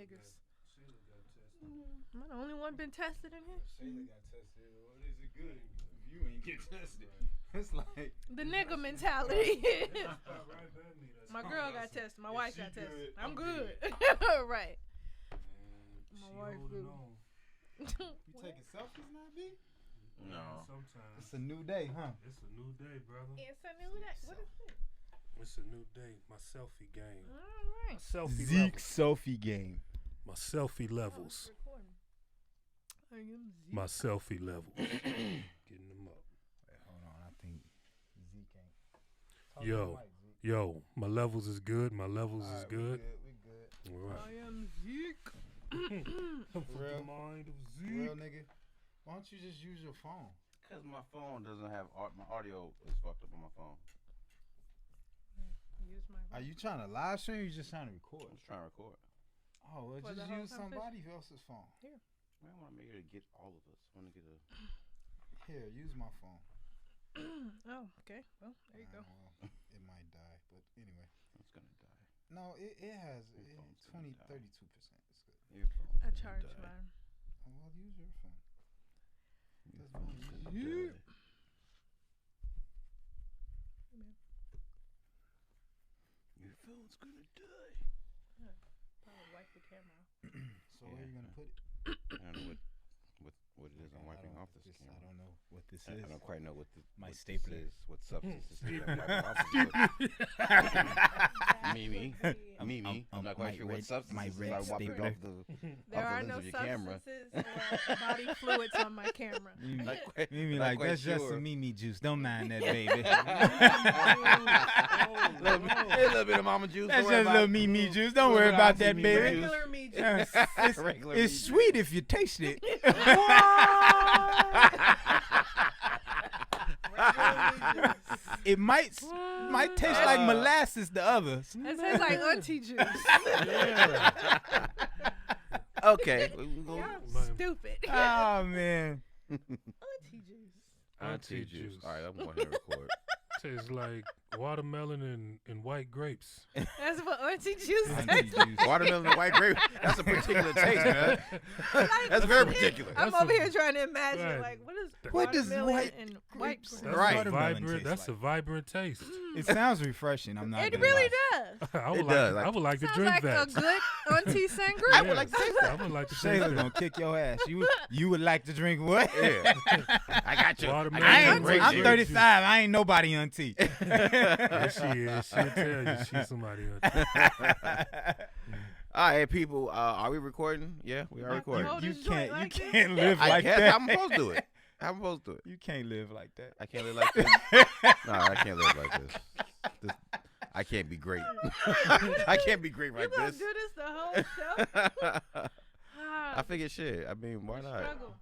niggas. Am I the only one been tested in here? Shayla got tested. What is it good if you ain't get tested? It's like the nigga mentality. My girl got tested. My wife got tested. I'm good. Right. My wife good. You taking selfies now, B? No. Sometimes. It's a new day, huh? It's a new day, brother. It's a new day. What is it? It's a new day. My selfie game. All right. Selfie Zeke levels. selfie game. My selfie levels. My selfie levels. Getting them up. Wait, hold on. I think Zeke ain't. Yo, my levels is good. My levels is good. We good. All right. I am Zeke. For the mind of Zeke. Real nigga. Why don't you just use your phone? Because my phone doesn't have my audio is fucked up on my phone. Use my Are you trying to live stream or you just trying to record? I'm just trying to record. Oh, well, For the just whole use somebody else's phone. I want to make sure to get all of us. I want to get a. Here, use my phone. Oh, okay. Well, there you go. Well, it might die, but anyway. It's going to die. No, it has Your phone's 20, gonna die. 32%. It's good. Your phone's I gonna charge die. mine. Oh, well, use your phone. Your That's phone's mine. gonna die. Your phone's gonna die. Probably wipe the camera. So where are you gonna put it? I don't know what it is. I'm wiping off this camera. I don't know what this I is. don't quite know what My what stapler. this is, what substance this is. I'm wiping off this. Mimi. Mimi. I'm not quite sure what substance my this is. red I'm wiping stapler. off the There are lens no of your camera. substances or body fluids on my camera. Mimi Not like quite that's just sure. some Mimi juice. Don't mind that, baby. A little bit of mama juice. That's Don't worry just a about little it. Mimi juice. Don't worry about that, baby. Regular me juice. It's, Regular it's Mimi sweet if you taste it. It might taste like molasses to others. It tastes like auntie juice. Okay. Y'all stupid. Oh man. Auntie juice. Auntie juice. All right, I'm going to record. Tastes like watermelon and white grapes. That's what auntie juice Auntie tastes juice. Watermelon and white grape. That's a particular taste, man. like. That's very particular. I'm That's over a- here trying to imagine, Right. like, What does watermelon white and white grapes- grape? Right. Watermelon Vibrant. tastes That's a like. vibrant taste. It sounds refreshing. I'm not. It gonna really lie. does. I would It like. does, like- I would like to Sounds drink like that. a good auntie sangria. I would like to taste I that. would like to taste Shayla that. gonna kick your ass. You would like to drink what? Yeah. I got you. Watermelon I I ain't ain't, great I'm juice. 35. I ain't nobody auntie. Yeah, she is. She'll tell you she's somebody else. All right, people. Are we recording? Yeah, we are recording. Hold You this joint can't. like You this. can't live I like guess that. I'm supposed to do it. I'm supposed to do it. You can't live like that. I can't live like this. No, I can't live like this. I can't be great. I can't be great You like gonna this. do this the whole show? I figured shit. I mean, why not? Struggle.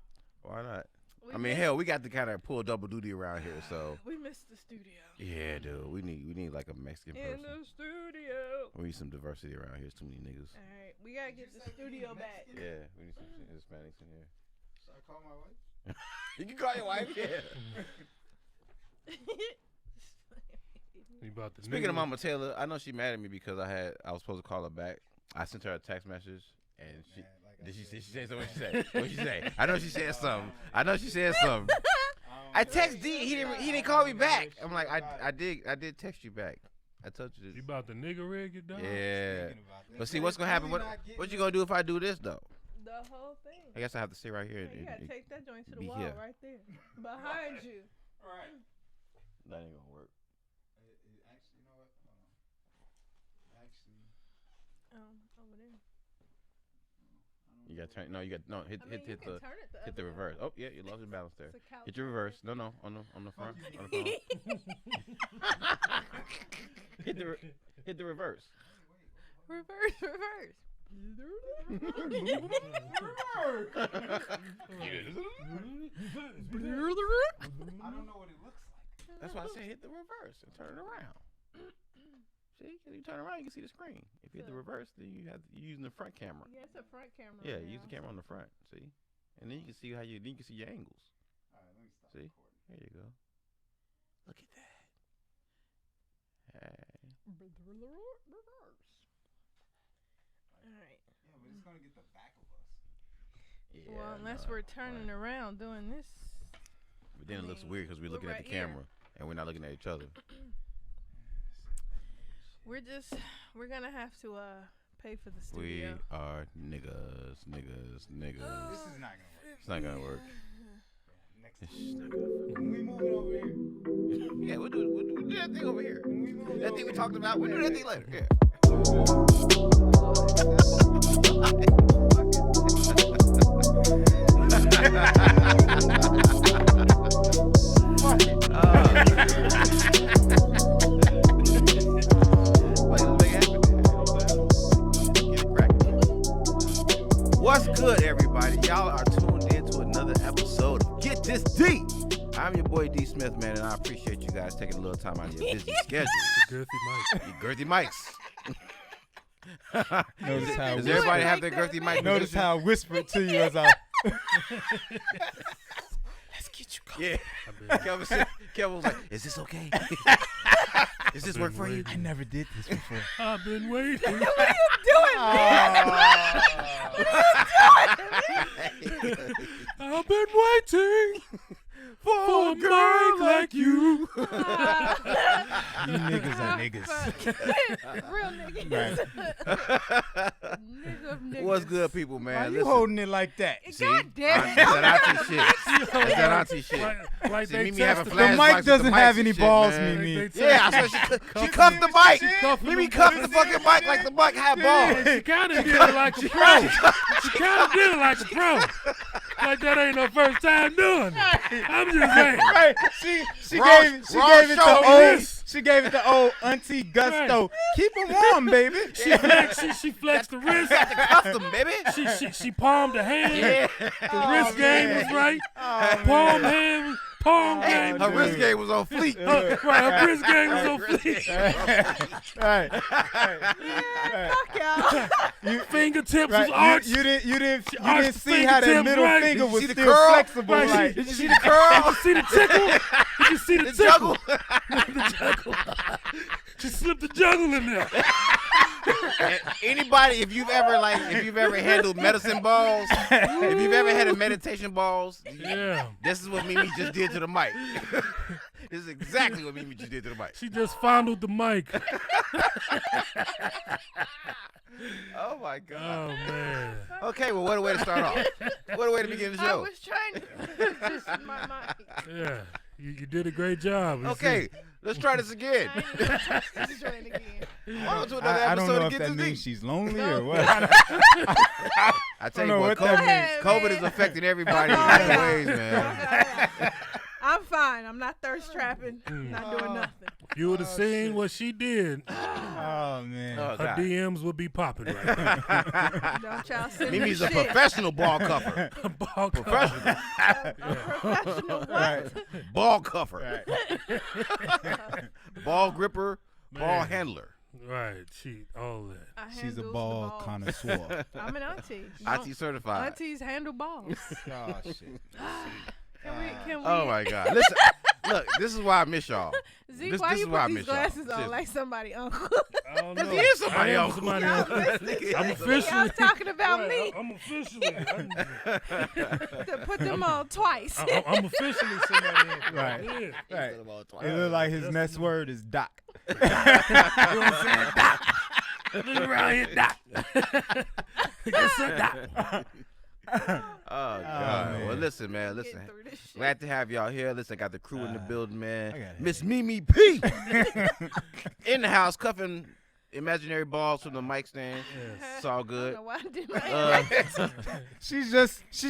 Why not? We I mean, missed- hell, we got to kind of pull double duty around here, so We missed the studio. yeah, dude. We need like a Mexican In person. the studio. We need some diversity around here. There's too many niggas. All right, we gotta get the studio back. Yeah, we need some Hispanics in here. Should I call my wife? You can call your wife. Yeah. You about to Speaking of Mama Taylor, I know she mad at me because I was supposed to call her back. I sent her a text message and she did she say something? What she say? What she say? I know she said something. I know she said something. I text D. He didn't call me back. I'm like I did text you back. I told you You this. about the nigga rig it done? Yeah. But see, what's gonna happen? What you gonna do if I do this though? The whole thing. I guess I have to sit right here Yeah, you gotta and take that joint to the be wall here. right there, behind you. Right. that ain't gonna work. Actually, you know what? Hold on. Actually, Over there. You gotta turn. No, you got no. Hit I mean, you hit can the turn it hit the other way. reverse. Oh yeah, you lost your balance there. It's a couch Hit your right reverse. there. No, on the front. On the phone. hit the reverse. Reverse. I don't know what it looks like. That's why I said hit the reverse and turn it around. See, 'cause you turn around, you can see the screen. If you hit the reverse, then you using the front camera. Yeah, it's a front camera. Yeah, now. use the camera on the front. See, and then you can see then you can see your angles. All right, let me stop See? recording. There you go. Look at that. Hey. Reverse. All right. Yeah, but it's gonna want to get the back of us. Yeah, Well, unless we're turning around doing this. But then it looks weird because we're looking at the camera and we're not looking at each other. We're gonna have to pay for the studio. We are niggas. This is not gonna work. It's not gonna work. Next It's time. not gonna work. When we move it over here. Yeah, we'll do that thing over here. When we move it That over thing we here. talked about. We'll do that thing later. Yeah. What's good, everybody? Y'all are tuned into another episode of Get This D. I'm your boy D.Smith, man, and I appreciate you guys taking a little time out of your busy schedule. Girthy Mike. You girthy mics. Notice how Does everybody have their girthy mic? Notice how I whispered to you as I. Let's get you going. Yeah. Kevin was like, "Is this okay? Does this work for you?" I never did this before. I've been waiting. What are you doing, man? I've been waiting For a girl like you. You niggas are niggas. Real niggas. Niggas. What's good, people, man? Why you Listen. holding it like that? God damn it. That's that auntie shit. That's that auntie shit. Like See, they Mimi having tested. The flashbacks mic with doesn't the have mics any and shit, balls, man. Mimi. Yeah, I swear she cuffed the mic. Mimi cuffed the fucking mic like the mic had balls. She kind of did it like a pro. She kind of did it like a pro. Like that ain't her first time doing it. I'm just saying. Right. She Raw gave it show, the old. yes. She gave it the old auntie gusto. Keep them warm, baby. She flexed the wrist. Got the custom, baby. She palmed the hand. Yeah. The wrist game was right. Palm hand, palm game. Her wrist game was on fleek. Her wrist game was on fleek. Right. Fuck y'all. Fingertips was Right. arched. You didn't arched see how that fingertips, middle right. finger Did you was see the still curl? flexible. Right. Like, Did you see the curl? Did you see the tickle? Did you see the The tickle? juggle? The juggle. She slipped the juggle in there. Anybody, if you've ever handled medicine balls, if you've ever had a meditation balls, Yeah. this is what Mimi just did to the mic. This is exactly what Mimi just did to the mic. She just fondled the mic. Oh my God. Oh man. Okay, well, what a way to start off. What a way to begin the I show. was trying to just my mic. Yeah. You did a great job. Okay, let's try this again. I ain't gonna touch this joint again. Welcome to another I don't episode know of if Get that This means Deep. she's lonely or what. I tell you know what, what that COVID means. is affecting everybody in Oh, different yeah. ways, man. I'm fine. I'm not thirst trapping. Not doing nothing. If you would have seen what she did, Oh man. Oh, her God. DMs would be popping right now. Don't y'all send me Mimi's a shit. professional ball cover. Ball cover. Professional Professional what? Right. ball cover. Right. Ball gripper, ball Man. handler. Right. All that. I She's a handles the ball balls. connoisseur. I'm an auntie. IT certified. Aunties handle balls. Oh shit. Can we? Oh my God. Listen, look, this is why I miss y'all. Z, This why is you why I put these miss y'all. glasses on Seriously. like somebody uncle? I don't know. He is somebody I am else. somebody Y'all else. listening? I'm I officially. was talking about Right, me. I'm officially. To put them on twice. I'm officially somebody else. Right. Yeah. Right. It looked like his next word is doc. You know what I'm saying? Doc. Look around here, Doc. Yes, sir, Doc. Oh God. man. Well, listen, man. Listen. Getting through this shit. Glad to have y'all here. Listen, I got the crew in the building, I man. got it. Miss Mimi P in the house, cuffing imaginary balls from the mic stand. It's all I good. don't know why I did my She's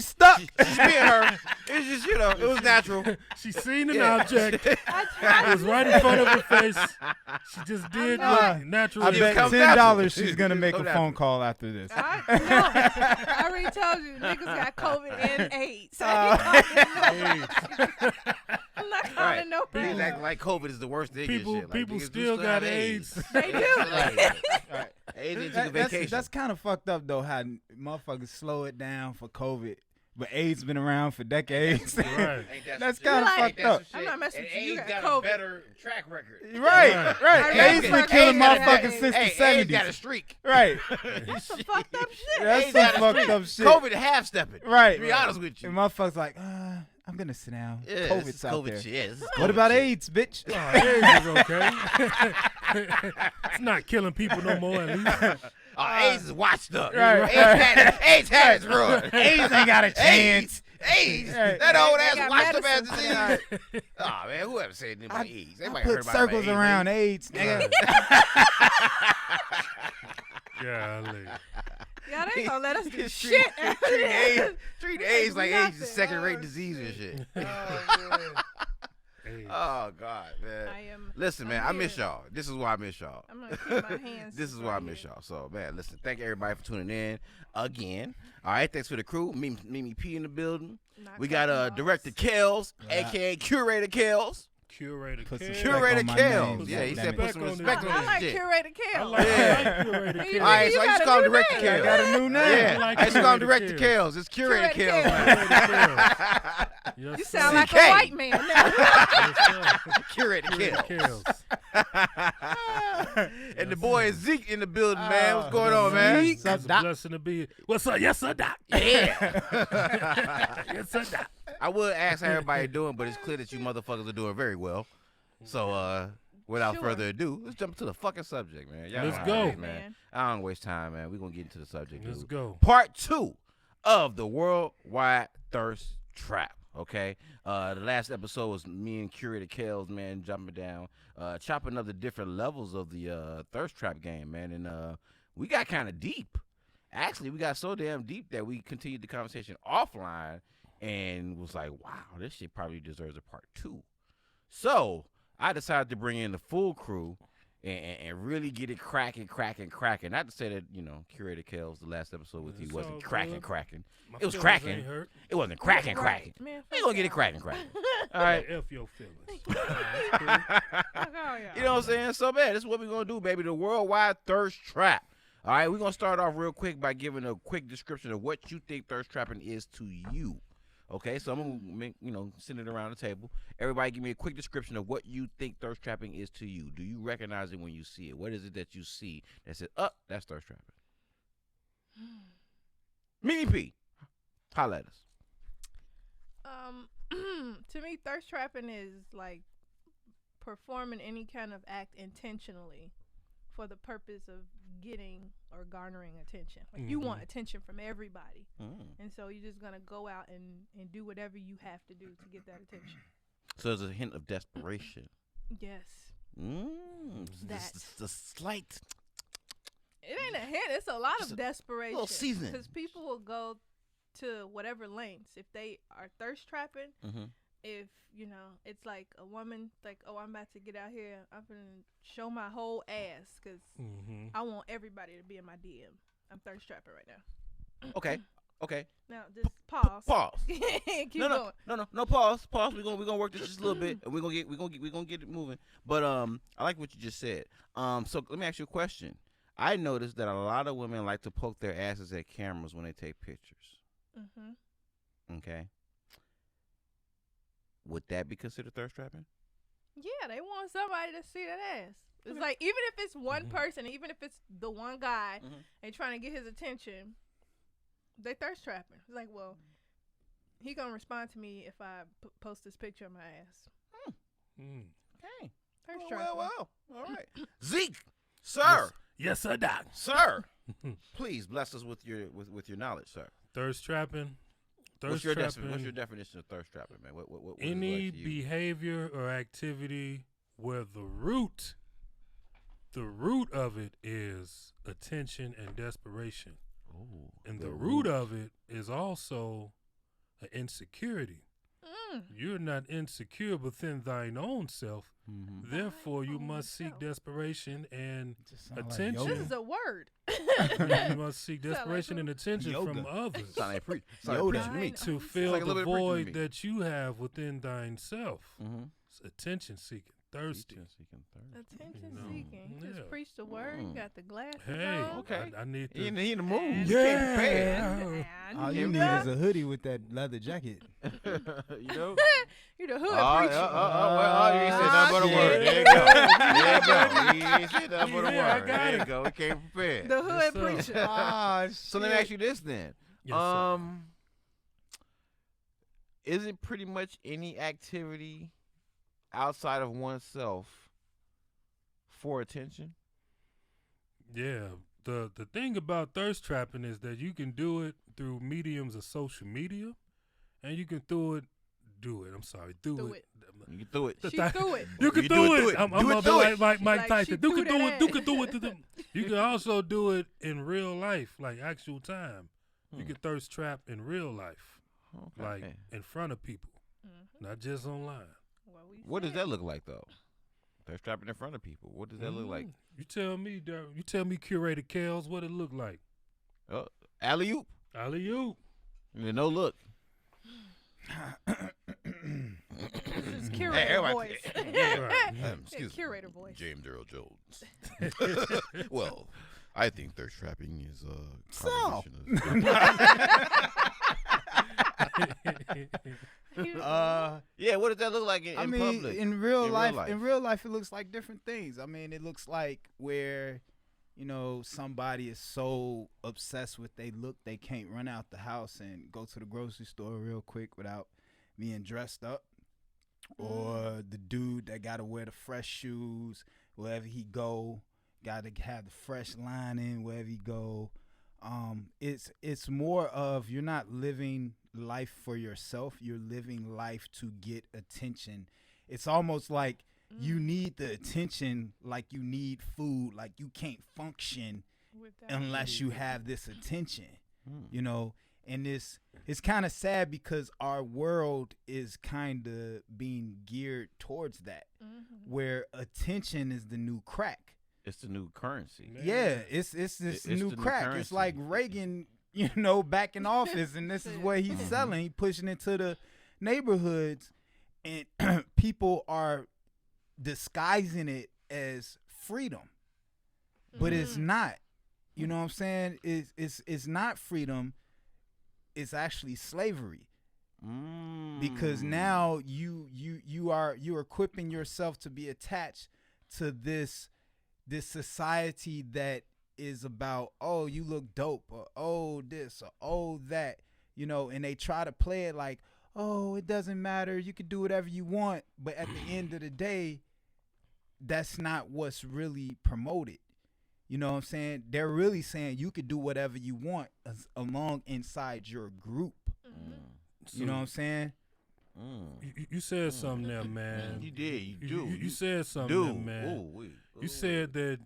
stuck. She's being her. It's just, it was natural. She seen an Yeah. object. It I tried was right in front of her face. She just did know. what naturally. I bet comes $10 natural. she's gonna make a Come phone call after this. I already told you, niggas got COVID and AIDS. I'm not calling Right. nobody. Niggas acting like COVID is the worst thing and People, shit. Like, people niggas do still got have AIDS. They do. AIDS ain't took a vacation. That's kind of fucked up though. How motherfuckers slow it down for COVID, but AIDS been around for decades. Right. That's kind of fucked up. I'm not messing with you. You AIDS got got COVID. a better track record. Right. AIDS been killing motherfuckers since the AIDS 70s. got a streak. Right. That's some fucked up shit. That's some fucked up shit. COVID half-stepping. Right. To be honest with you. And motherfuckers like, I'm going to sit down. Yeah, COVID's out COVID there. shit. Yeah, this is What COVID about shit. AIDS, bitch? Oh, AIDS is okay. It's not killing people no more, at least. AIDS is washed up. Right. AIDS had its run. AIDS ain't got a chance. AIDS. Right. That old They ass got washed up ass medicine. disease. Oh man, whoever said anything about AIDS? I Everybody heard put about circles AIDS. around AIDS, nigga. Golly. Y'all ain't gonna let us do Treat shit. Treat AIDS like AIDS is Nothing. second-rate disease and shit. AIDS. Oh God, man. Listen, man, I miss y'all. This is why I miss y'all. I'm gonna keep my hands. This is why I miss y'all. So, man, listen, thank everybody for tuning in again. All right, thanks for the crew. Mimi P in the building. We got Director Kels, a.k.a. Curator Kels. Curator Put some Kels. Curator on my Kels. name, Yeah, he said goddammit. put some respect on I this like shit. Curator I Kels. like Yeah. Curator You All right, Kels. so I got used to a call him new Director name. Kels. I got a new name. Yeah, like I used to call him Curator Director Kels. It's Curator Curator Kels. Kels. Yes, You sir. sound like CK. a white man now. Yes, sir. Curator Curator Kels. Kels. And the boy is Zeke in the building, man. What's Oh, going on, man? Zeke. It's a blessing to be. What's up? Yes, sir, Doc. Yeah. Yes, sir, Doc. I would ask how everybody doing, but it's clear that you motherfuckers are doing very well. So, without Sure. further ado, let's jump to the fucking subject, man. Y'all Let's know how go. it is, man. I don't waste time, man. We're going to get into the subject. Let's dude. go. Part 2 of the Worldwide Thirst Trap. Okay, the last episode was me and Curator Kels, man, jumping down, chopping up the different levels of the thirst trap game, man, and we got kind of deep. Actually, we got so damn deep that we continued the conversation offline and was like, wow, this shit probably deserves a part 2. So I decided to bring in the full crew and really get it cracking. Not to say that, Curator Kels, the last episode with you, It's wasn't all cracking. My It was feelings cracking. ain't hurt. It wasn't cracking. Man, We gonna get it cracking. All right. F your feelings. You know what I'm saying? So, man, this is what we're going to do, baby. The Worldwide Thirst Trap. All right, we're going to start off real quick by giving a quick description of what you think thirst trapping is to you. Okay, so I'm going to, send it around the table. Everybody give me a quick description of what you think thirst trapping is to you. Do you recognize it when you see it? What is it that you see that says, that's thirst trapping? Mimi P, holla at us. To me, thirst trapping is like performing any kind of act intentionally for the purpose of getting or garnering attention. Like you want attention from everybody, and so you're just gonna go out and do whatever you have to do to get that attention. So there's a hint of desperation. Yes. That. The slight. It ain't a hint. It's a lot Just of a desperation. little seasoning. Because people will go to whatever lengths if they are thirst trapping. If it's like a woman like, oh, I'm about to get out here, I'm gonna show my whole ass because I want everybody to be in my DM. I'm thirst trapping right now. Okay. Now just pause. Keep going. No. Pause. We're gonna work this just a little bit, and we're gonna get it moving. But I like what you just said. So let me ask you a question. I noticed that a lot of women like to poke their asses at cameras when they take pictures. Okay. Would that be considered thirst trapping? Yeah, they want somebody to see that ass. It's like, even if it's one person, even if it's the one guy, and trying to get his attention, they thirst trapping. It's like, well, he gonna respond to me if I post this picture of my ass. Okay. Thirst trapping. Well. All right. Zeke, sir. Yes, sir, Doc. Sir, please bless us with your knowledge, sir. Thirst trapping. What's your definition of thirst trapping, man? What any is it like to you? behavior or activity where the root of it is attention and desperation. Ooh, And the root of it is also an insecurity. You're not insecure within thine own self. Therefore, you must seek desperation and attention. This is a word. You must seek desperation and attention from others Sound like Yoda. to fill like a little the bit of preaching to void me. that you have within thine self. It's attention seeking, thirsty. Attention seeking. He Yeah. just preached the word. Got the glasses Hey, on. Okay. I need to. He in the mood. And- You can't prepare. And All you need is a hoodie with that leather jacket. You know? You the hood Oh, preacher. you ain't said nothing but a shit. word. There you go. There you go. You ain't said nothing but a Yeah, I word. got There you it. go. We came prepared. The hood Yes, sir. preacher. Ah, So let me ask you this then. Yes, sir. Is it pretty much any activity outside of oneself for attention? Yeah. The thing about thirst trapping is that you can do it through mediums of social media, and you can do it. Do it. You can do it. She threw it. You can You do do it. it. I'm Do it, gonna do be it. like Mike Like, Tyson. she You threw can do that it. You ass. can do it. You can also do it in real life, like actual time. You can thirst trap in real life, Okay. like in front of people, not just online. What does that look like though? They're strapping in front of people. What does that look like? You tell me, Darryl. You tell me, Curator Kels, what it look like. Alley oop. Alley-oop. No look. This is curator voice. Excuse me. Curator voice. James Earl Jones. Well, I think thirst trapping is a combination yeah, what does that look like in public? in real life, it looks like different things. I mean, it looks like where, somebody is so obsessed with they look, they can't run out the house and go to the grocery store real quick without being dressed up. Or the dude that got to wear the fresh shoes wherever he go, got to have the fresh lining wherever he go. It's more of you're not living life for yourself. You're living life to get attention. It's almost like you need the attention like you need food. Like you can't function unless you have this attention, And it's kind of sad because our world is kind of being geared towards that, where attention is the new crack. It's the new currency. Yeah, it's new the new crack. currency. It's like Reagan, back in office, and this is what he's selling. He pushing into the neighborhoods, and people are disguising it as freedom, but it's not. You know what I'm saying? It's not freedom. It's actually slavery, because now you are equipping yourself to be attached to this society that is about, oh, you look dope, or oh this, or oh that, and they try to play it like, oh, it doesn't matter, you can do whatever you want, but at the end of the day, that's not what's really promoted. You know what I'm saying? They're really saying you could do whatever you want along inside your group. So, you know what I'm saying? You said something there, man. You did. You said something there, man. You said that,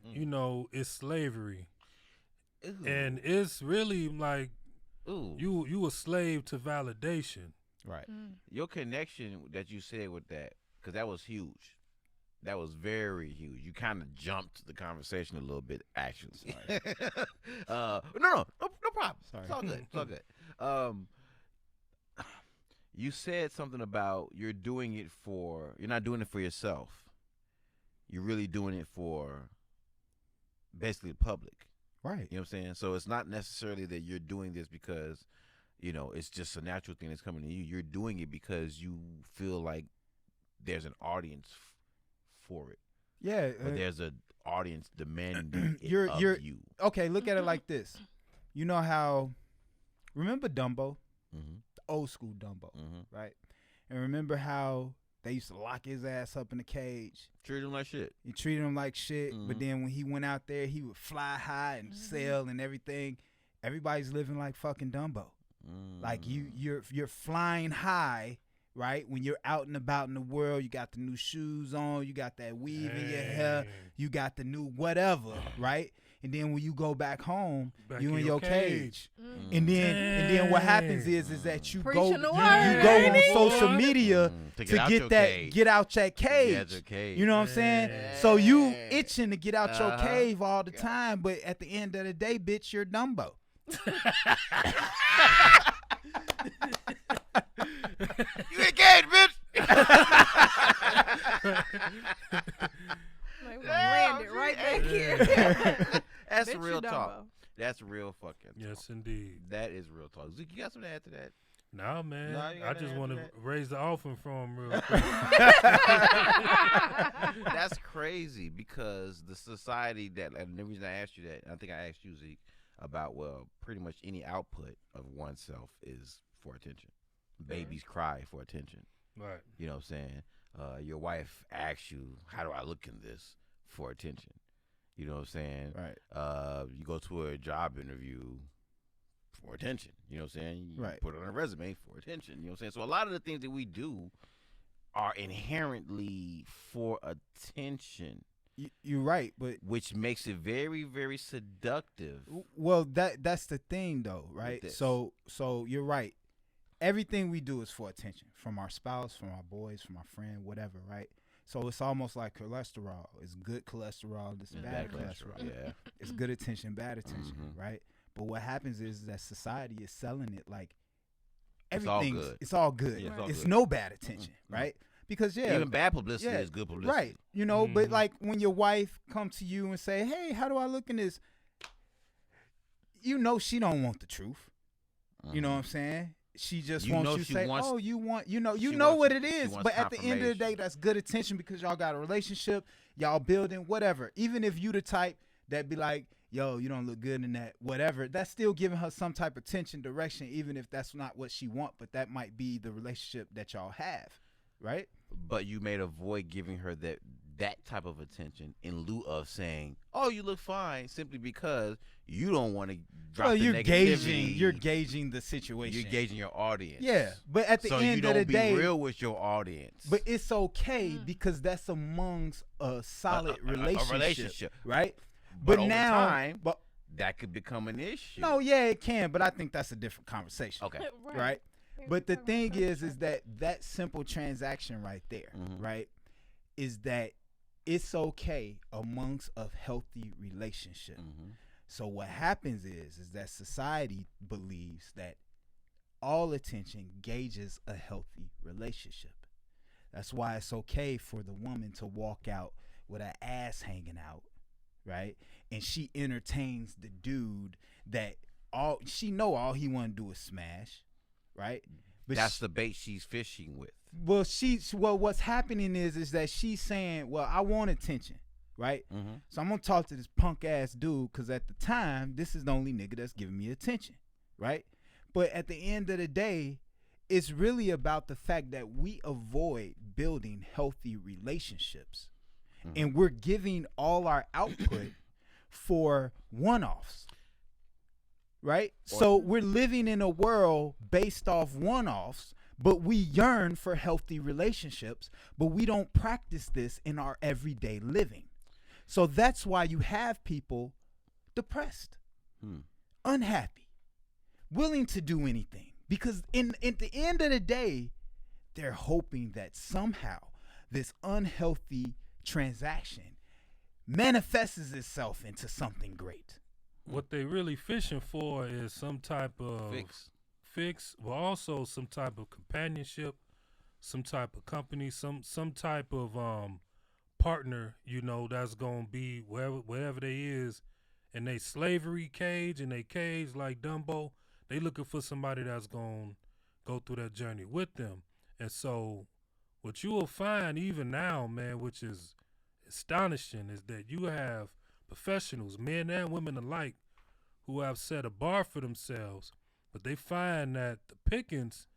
it's slavery. And it's really like you a slave to validation. Right. Your connection that you said with that, because that was huge. That was very huge. You kind of jumped the conversation a little bit, actually. No problem. Sorry. It's all good. It's all good. You said something about you're not doing it for yourself. You're really doing it for basically the public. Right. You know what I'm saying? So it's not necessarily that you're doing this because, it's just a natural thing that's coming to you. You're doing it because you feel like there's an audience for it. Yeah. But there's an audience demanding it of you. Okay, look at it like this. You know how, remember Dumbo? The old school Dumbo, right? And remember how they used to lock his ass up in the cage? Treat him like shit. You treated him like shit, but then when he went out there, he would fly high and sail and everything. Everybody's living like fucking Dumbo. Like you're flying high, right? When you're out and about in the world, you got the new shoes on, you got that weave in your hair, you got the new whatever, right? And then when you go back home, you in your cage. And then what happens is that you go on social media to get out that cage. You know what I'm saying? So you itching to get out your cave all the time, but at the end of the day, bitch, you're Dumbo. You in cage, bitch. Like we landed right back here. That's Bitch, real you talk. Dumbo. That's That's real fucking talk. Yes, indeed. That is real talk. Zeke, you got something to add to that? Nah, man. Nah, you I gotta just add want to to that. raise the offering for him real quick. That's crazy because the society that, and the reason I asked you that, and I think I asked you, Zeke, about, well, pretty much any output of oneself is for attention. Babies cry for attention. Right. You know what I'm saying? Your wife asks you, how do I look in this, for attention. You know what I'm saying? Right. You go to a job interview for attention. You know what I'm saying? You Right. put it on a resume for attention. You know what I'm saying? So a lot of the things that we do are inherently for attention. You're right, but which makes it very, very seductive. Well, that's the thing, though, right? So you're right. Everything we do is for attention, from our spouse, from our boys, from our friend, whatever, right? So it's almost like cholesterol. It's good cholesterol, it's bad cholesterol. Yeah, it's good attention, bad attention, right? But what happens is that society is selling it like everything. It's all good. Yeah, it's no bad attention, right? Because even bad publicity is good publicity, right? You know, but like when your wife comes to you and say, "Hey, how do I look in this?" You know, she don't want the truth. You know what I'm saying? She just wants you to say, "Oh, you want," you know what it is. But at the end of the day, that's good attention because y'all got a relationship, y'all building, whatever. Even if you the type that be like, "Yo, you don't look good in that," whatever. That's still giving her some type of attention, direction, even if that's not what she want. But that might be the relationship that y'all have, right? But you may avoid giving her that type of attention in lieu of saying, "Oh, you look fine," simply because you don't want to drop the negativity. You're gauging the situation. You're gauging your audience. Yeah, but at the end of the day, be real with your audience. But it's okay because that's amongst a solid relationship, right? But over time, that could become an issue. No, yeah, it can, but I think that's a different conversation. Okay, right? But the thing is that simple transaction right there, right, is that it's okay amongst a healthy relationship. So what happens is that society believes that all attention gauges a healthy relationship. That's why it's okay for the woman to walk out with her ass hanging out, right? And she entertains the dude that all he want to do is smash, right? But that's the bait she's fishing with. Well, what's happening is that she's saying, "Well, I want attention." Right? So I'm going to talk to this punk ass dude because at the time, this is the only nigga that's giving me attention. Right? But at the end of the day, it's really about the fact that we avoid building healthy relationships. And we're giving all our output for one-offs. Right? So we're living in a world based off one-offs, but we yearn for healthy relationships, but we don't practice this in our everyday living. So that's why you have people depressed, unhappy, willing to do anything. Because at the end of the day, they're hoping that somehow this unhealthy transaction manifests itself into something great. What they really fishing for is some type of fix, but also some type of companionship, some type of company, some type of partner, you know, that's gonna be wherever they is in they slavery cage, in they cage like Dumbo. They looking for somebody that's gonna go through that journey with them. And so what you will find even now, man, which is astonishing, is that you have professionals, men and women alike, who have set a bar for themselves, but they find that the pickings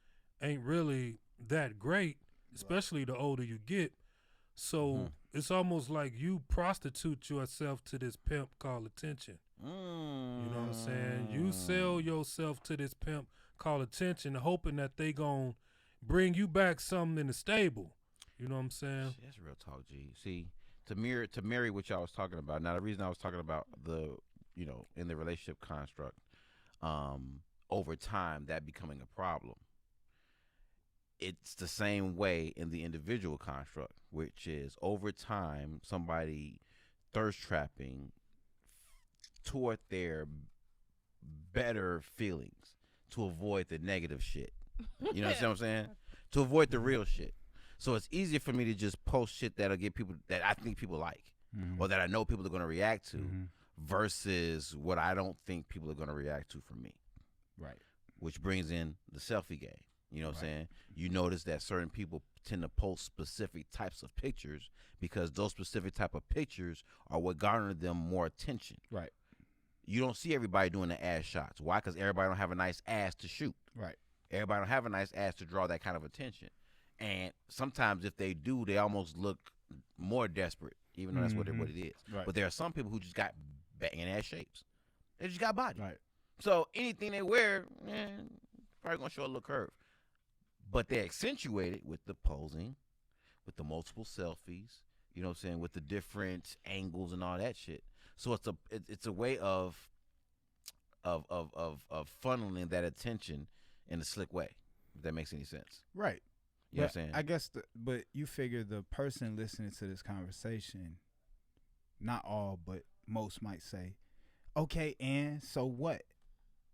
ain't really that great, especially the older you get. So it's almost like you prostitute yourself to this pimp called attention. You know what I'm saying? You sell yourself to this pimp called attention, hoping that they gon' bring you back something in the stable. You know what I'm saying? That's real talk, G. See, to marry what y'all was talking about. Now, the reason I was talking about in the relationship construct, over time, that becoming a problem. It's the same way in the individual construct, which is over time, somebody thirst trapping toward their better feelings to avoid the negative shit. You know what I'm saying? To avoid the real shit. So it's easier for me to just post shit that'll get people that I think people like or that I know people are going to react to versus what I don't think people are going to react to from me. Right. Which brings in the selfie game. You know what I'm Right. saying? You notice that certain people tend to post specific types of pictures because those specific type of pictures are what garner them more attention. Right. You don't see everybody doing the ass shots. Why? Because everybody don't have a nice ass to shoot. Right. Everybody don't have a nice ass to draw that kind of attention. And sometimes if they do, they almost look more desperate, even though that's what it is. Right. But there are some people who just got banging ass shapes. They just got body. Right. So anything they wear, probably going to show a little curve. But they accentuate it with the posing, with the multiple selfies, you know what I'm saying, with the different angles and all that shit. So it's a way of funneling that attention in a slick way, if that makes any sense. Right. You know what I'm saying? I guess, but you figure the person listening to this conversation, not all, but most might say, okay, and so what?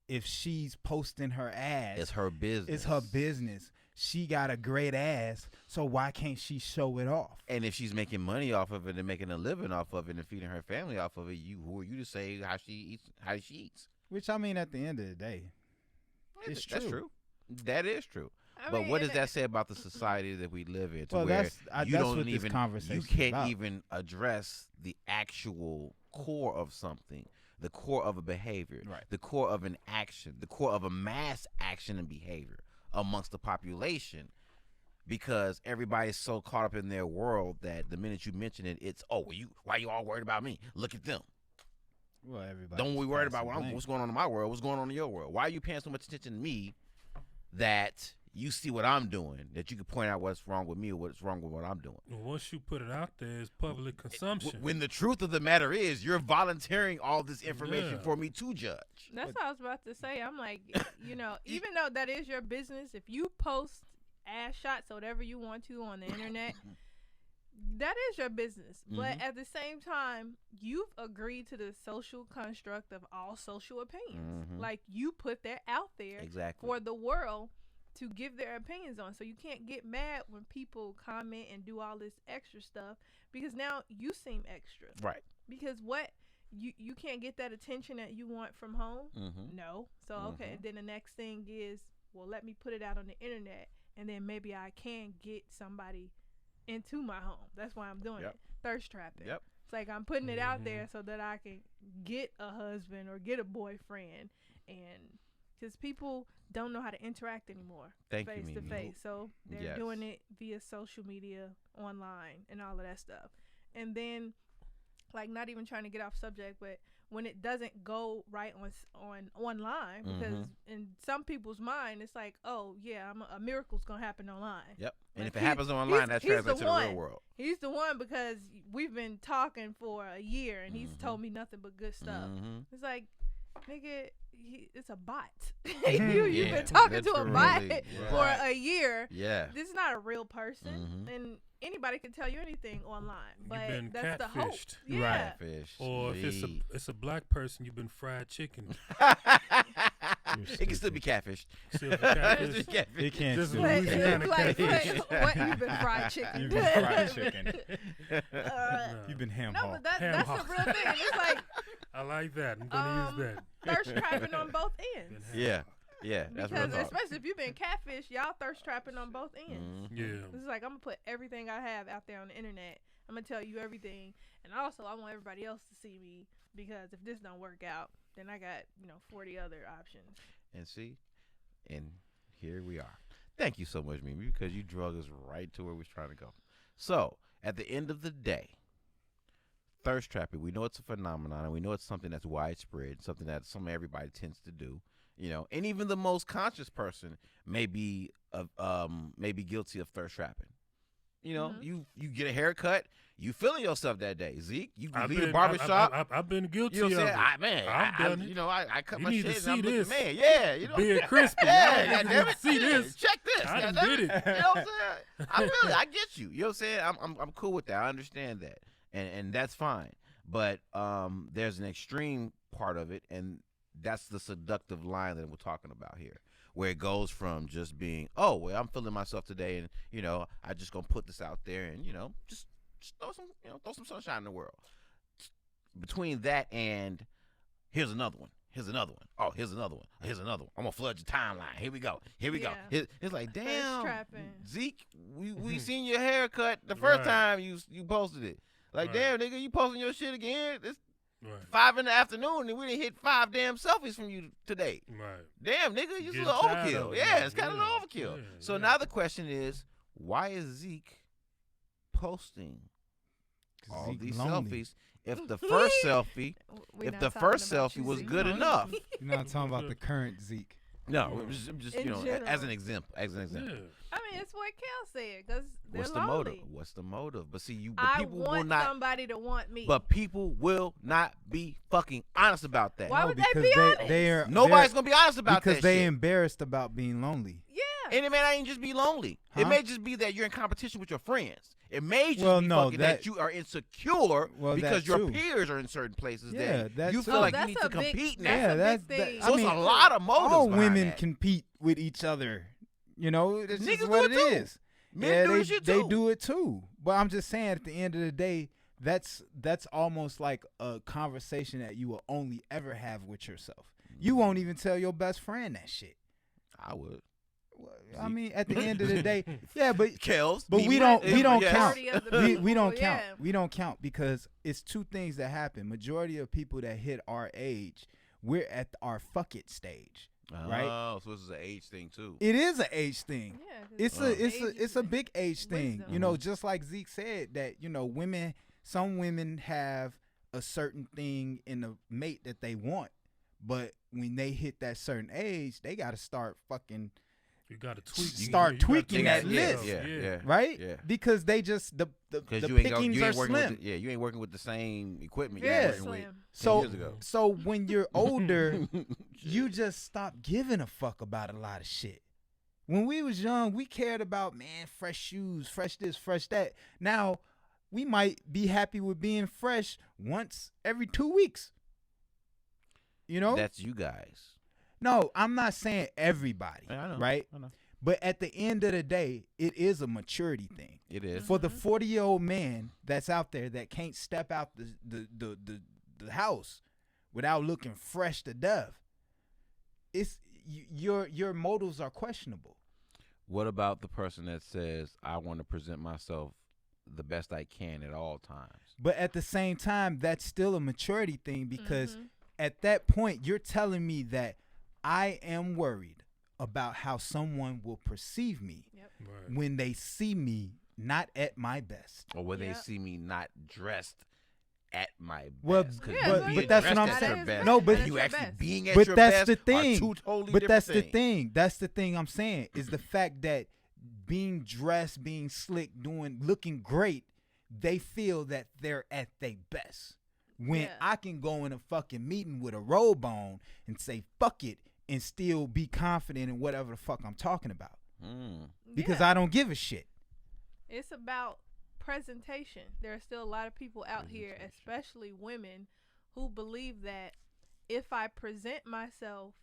If she's posting her ass, It's her business. it's her business. She got a great ass, so why can't she show it off? And if she's making money off of it and making a living off of it and feeding her family off of it, who are you to say how she eats? Which, I mean, at the end of the day, it's That's true. true. That is true. I But mean, what does that say about the society that we live in? To Well, where that's you that's don't what even this conversation you is can't about. even address the actual core of something, the core of a behavior, Right. the core of an action, the core of a mass action and behavior amongst the population, because everybody's so caught up in their world that the minute you mention it, it's why you all worried about me? Look at them. Well, everybody. Don't we worried about what's going on in my world? What's going on in your world? Why are you paying so much attention to me that you see what I'm doing, that you can point out what's wrong with me or what's wrong with what I'm doing? Well, once you put it out there, it's public consumption. When the truth of the matter is, you're volunteering all this information Yeah. for me to judge. That's what I was about to say. I'm like, even though that is your business, if you post ass shots or whatever you want to on the internet, that is your business. But at the same time, you've agreed to the social construct of all social opinions. Like, you put that out there Exactly. for the world to give their opinions on. So you can't get mad when people comment and do all this extra stuff, because now you seem extra. Right. Because what? You can't get that attention that you want from home? No. So, okay, then the next thing is, well, let me put it out on the internet, and then maybe I can get somebody into my home. That's why I'm doing it. Thirst trapping. Yep. It's like I'm putting it out there so that I can get a husband or get a boyfriend, and because people don't know how to interact anymore Thank you, face to Mimi. face. So they're Yes. doing it via social media, online, and all of that stuff. And then, like, not even trying to get off subject, but when it doesn't go right on online, because in some people's mind, it's like, oh yeah, a miracle's gonna happen online. Yep. And Like, if it happens online, that he's the translates to the real one. world. He's the one, because we've been talking for a year and he's told me nothing but good stuff. It's like, nigga, it's a bot. You've Yeah, been talking to a bot literally. for Right. a year. Yeah. This is not a real person, and anybody can tell you anything online. But You've been that's the hope. catfished. Yeah. Fish. Or if Indeed. it's a black person, you've been fried chicken. It can still be catfish. Still catfish. Just catfish. It can't Just still Like, be Louisiana like, catfish. what? You've been fried chicken. You've been fried chicken. Uh, You've been ham no, hock. but Ham that's hock. a real thing. It's like I like that. I'm gonna use that. thirst trapping on both ends. Yeah. Yeah. That's real Because talk. especially if you've been catfish, y'all thirst trapping on both ends. Yeah. This is like, I'm gonna put everything I have out there on the internet. I'm gonna tell you everything, and also I want everybody else to see me, because if this don't work out, then I got 40 other options. And see, and here we are. Thank you so much, Mimi, because you drug us right to where we're trying to go. So, at the end of the day, thirst trapping, we know it's a phenomenon, and we know it's something that's widespread, something that everybody tends to do. And even the most conscious person may be guilty of thirst trapping. You get a haircut, you feeling yourself that day. Zeke, you leave the barbershop. I've been guilty You know what of I'm saying? it. I done it. I cut You my need shit to and I'm see looking, this. man. Yeah, Being crispy. Yeah, Y'all goddamn need it. to see Yeah, this. check this. I done goddamn did it. You know what I'm saying? I feel it. I get you. You know what I'm saying? I'm cool with that. I understand that. And that's fine. But there's an extreme part of it, and that's the seductive line that we're talking about here, where it goes from just being, oh, well, I'm feeling myself today, and I just gonna put this out there, and just throw some sunshine in the world. between that and here's another one. Here's another one. Oh, here's another one. Here's another one. I'm gonna flood your timeline. Here we go. Here we go. It's like, damn, Zeke, we seen your haircut the first time you posted it. Like, damn, nigga, you posting your shit again? It's 5 in the afternoon and we didn't hit 5 damn selfies from you today. Right. Damn, nigga, you a little overkill. Yeah, it's kind of an overkill. Yeah, so now the question is, why is Zeke posting all these selfies? If the first selfie, was good enough. You're not talking about the current Zeke. No, just as an example. I mean, it's what Kel said, because What's the motive? What's the motive? But see, I want somebody to want me. But people will not be fucking honest about that. Why would they be honest? Nobody's gonna be honest about that. Because they embarrassed about being lonely. Yeah. And it may not even just be lonely. Huh? It may just be that you're in competition with your friends. It may just be that you are insecure because your peers are in certain places that you feel like you need to compete now. That's so it's a lot of motives. All women compete with each other. You know, that's just what it is. Men do shit too. They do it too. But I'm just saying, at the end of the day, that's almost like a conversation that you will only ever have with yourself. You won't even tell your best friend that shit. I would. I mean, at the end of the day, yeah, but Kels, but we don't count. We don't count. Yeah. We don't count because it's two things that happen. Majority of people that hit our age, we're at our fuck it stage, right? Oh, so this is an age thing too. It is an age thing. Yeah, it's a big age thing. Wisdom. You know, just like Zeke said that, you know, some women have a certain thing in a mate that they want, but when they hit that certain age, they got to start fucking. You gotta tweak. Start tweaking that list, right? Yeah. Because they just the pickings are slim. You ain't working with the same equipment. Yeah, you were working with 10 so years ago. So when you're older, you just stop giving a fuck about a lot of shit. When we was young, we cared about fresh shoes, fresh this, fresh that. Now we might be happy with being fresh once every 2 weeks. You know, that's you guys. No, I'm not saying everybody, right? I know. But at the end of the day, it is a maturity thing. It is. For the 40-year-old man that's out there that can't step out the house without looking fresh to death, your motives are questionable. What about the person that says, I want to present myself the best I can at all times? But at the same time, that's still a maturity thing because at that point, you're telling me that I am worried about how someone will perceive me when they see me not at my best. Or when they see me not dressed at my best. Well, but that's what I'm saying. No, but you actually being at but your that's best the thing. are two totally but that's different the thing. That's the thing I'm saying is the fact that being dressed, being slick, looking great, they feel that they're at their best. When I can go in a fucking meeting with a robe on and say, fuck it, and still be confident in whatever the fuck I'm talking about. Because I don't give a shit. It's about presentation. There are still a lot of people out here, especially women, who believe that if I present myself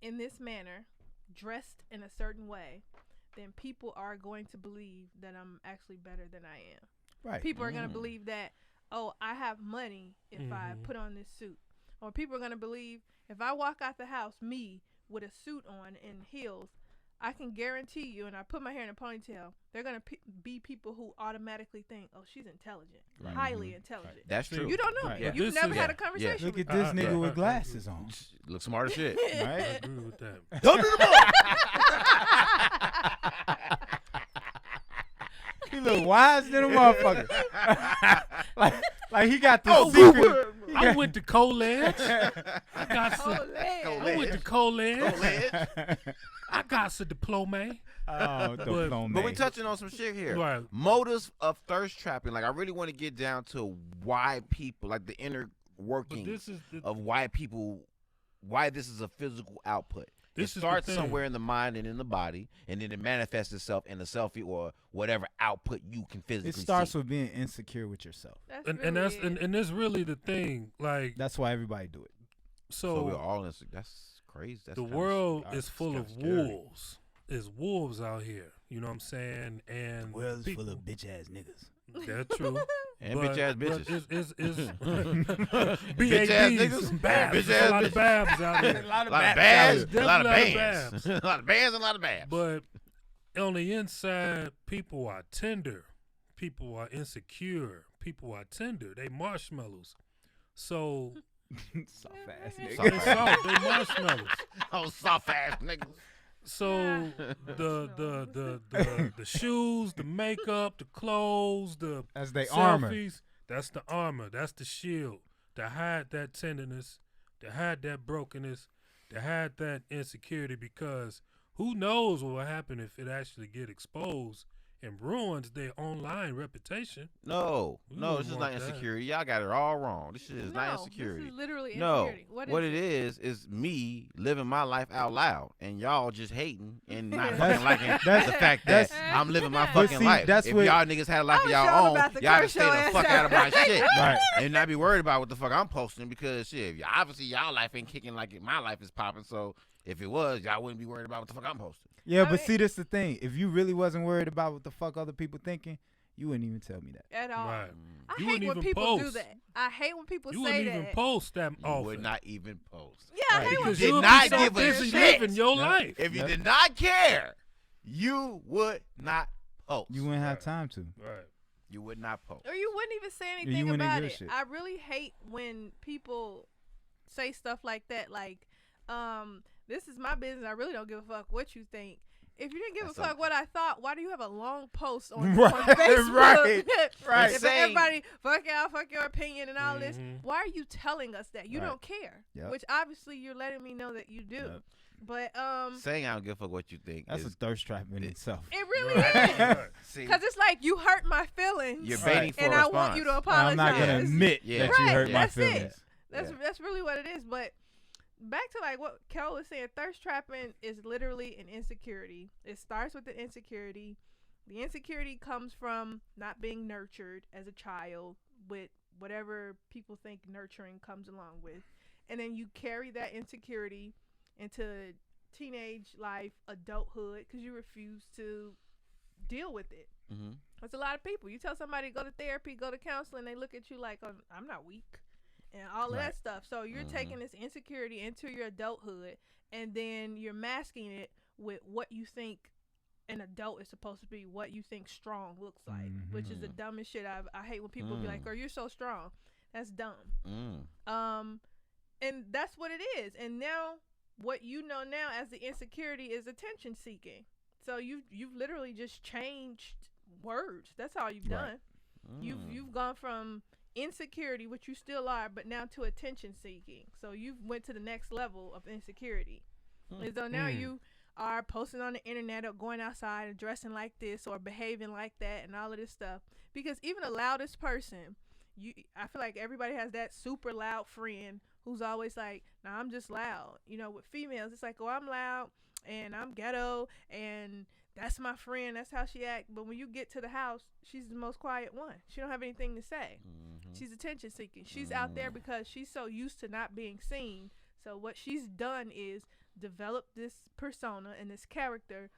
in this manner, dressed in a certain way, then people are going to believe that I'm actually better than I am. Right. People are going to believe that, oh, I have money if I put on this suit. Or people are going to believe if I walk out the house, me, with a suit on and heels, I can guarantee you, and I put my hair in a ponytail, they're going to be people who automatically think, oh, she's intelligent, highly intelligent. That's true. You don't know. Right. You've never had a conversation Look with at this nigga with glasses on. Look smart as shit. Right? I agree with that. Don't do the He look wise than a motherfucker. like he got the secret. I went to college. I went to college. I got some diploma. Diploma. But we're touching on some shit here. Right. Motives of thirst trapping. Like, I really want to get down to why people, like the inner workings of why this is a physical output. It starts somewhere in the mind and in the body, and then it manifests itself in a selfie or whatever output you can physically see. It starts with being insecure with yourself. And that's really the thing. Like, that's why everybody do it. So we're all insecure. That's crazy. That's the world is full of wolves. There's wolves out here. You know what I'm saying? And the world's full of bitch ass niggas. That's true. And bitch ass bitches. Bitch ass niggas. Babs. There's a lot of babs out there. A lot of babs. A lot of babs. A lot of bands and a lot of babs. But on the inside, people are tender. People are insecure. People are tender. They marshmallows. So soft ass Soft they nigga. soft. They marshmallows. Oh, soft ass niggas. So the shoes, the makeup, the clothes, the That's they selfies, armor. that's the armor. That's the shield to hide that tenderness, to hide that brokenness, to hide that insecurity. Because who knows what will happen if it actually get exposed and ruins their online reputation. No, We this wouldn't is not want that. insecurity. Y'all got it all wrong. This shit is not insecurity. This is literally No, insecurity. what it is me living my life out loud, and y'all just hating and not That's- fucking liking that's- the fact that's- that I'm living my But fucking see, life. that's If what- y'all niggas had a life I of was y'all sure own, about to y'all curse just stay your the ass fuck out of my out. shit, Right. and not be worried about what the fuck I'm posting because shit, obviously y'all life ain't kicking like my life is popping. So if it was, y'all wouldn't be worried about what the fuck I'm posting. Yeah, I but mean- see, this the thing. If you really wasn't worried about what the fuck other people thinking, you wouldn't even tell me that. At all. Right. I You hate wouldn't when even people do post. that. I hate when people You say wouldn't even that. post that You often. would not even post. Yeah, I Right. hate when Because people you would did be not so give a busy shit. living your Yep. life. If you Yep. did not care, you would not post. You wouldn't have time to. Right. You would not post. Or you wouldn't even say you anything wouldn't about give a it. shit. I really hate when people say stuff like that. Like, this is my business. I really don't give a fuck what you think. If you didn't give That's a fuck something. what I thought, why do you have a long post on, Right, on Facebook? right, right. If Saying- everybody fuck y'all, fuck your opinion and all this, Mhm. why are you telling us that? You Right. don't care. Yep. Which obviously you're letting me know that you do. Yep. But Saying I don't give a fuck what you think That's a is thirst trap in itself. it really Right. is. Right. see, Because it's like you hurt my feelings. you're Right. baiting for and a I response. want you to And apologize. I'm not gonna Yes. admit Yeah. that you Right, hurt my that's it. feelings. That's really what it is. But back to like what Kel was saying, thirst trapping is literally an insecurity. It starts with the insecurity. The insecurity comes from not being nurtured as a child with whatever people think nurturing comes along with. And then you carry that insecurity into teenage life, adulthood, because you refuse to deal with it. Mm-hmm. There's a lot of people. You tell somebody go to therapy, go to counseling, they look at you like, I'm not weak and all of Right. that stuff. So you're Mhm. taking this insecurity into your adulthood, and then you're masking it with what you think an adult is supposed to be, what you think strong looks like, which is the Mhm. dumbest shit. I hate when people be like, oh, you're so strong. That's dumb. And that's what it is. And now what you know now as the insecurity is attention seeking. So you've literally just changed words. That's all you've Right. done. You've gone from insecurity, which you still are, but now to attention seeking. So you went to the next level of insecurity. And so now you are posting on the internet or going outside and dressing like this or behaving like that and all of this stuff. Because even the loudest person, I feel like everybody has that super loud friend who's always like, nah, I'm just loud. You know, with females, it's like, oh, I'm loud and I'm ghetto and that's my friend. That's how she act. But when you get to the house, she's the most quiet one. She don't have anything to say. Mm-hmm. She's attention seeking. She's out there because she's so used to not being seen. So what she's done is develop this persona and this character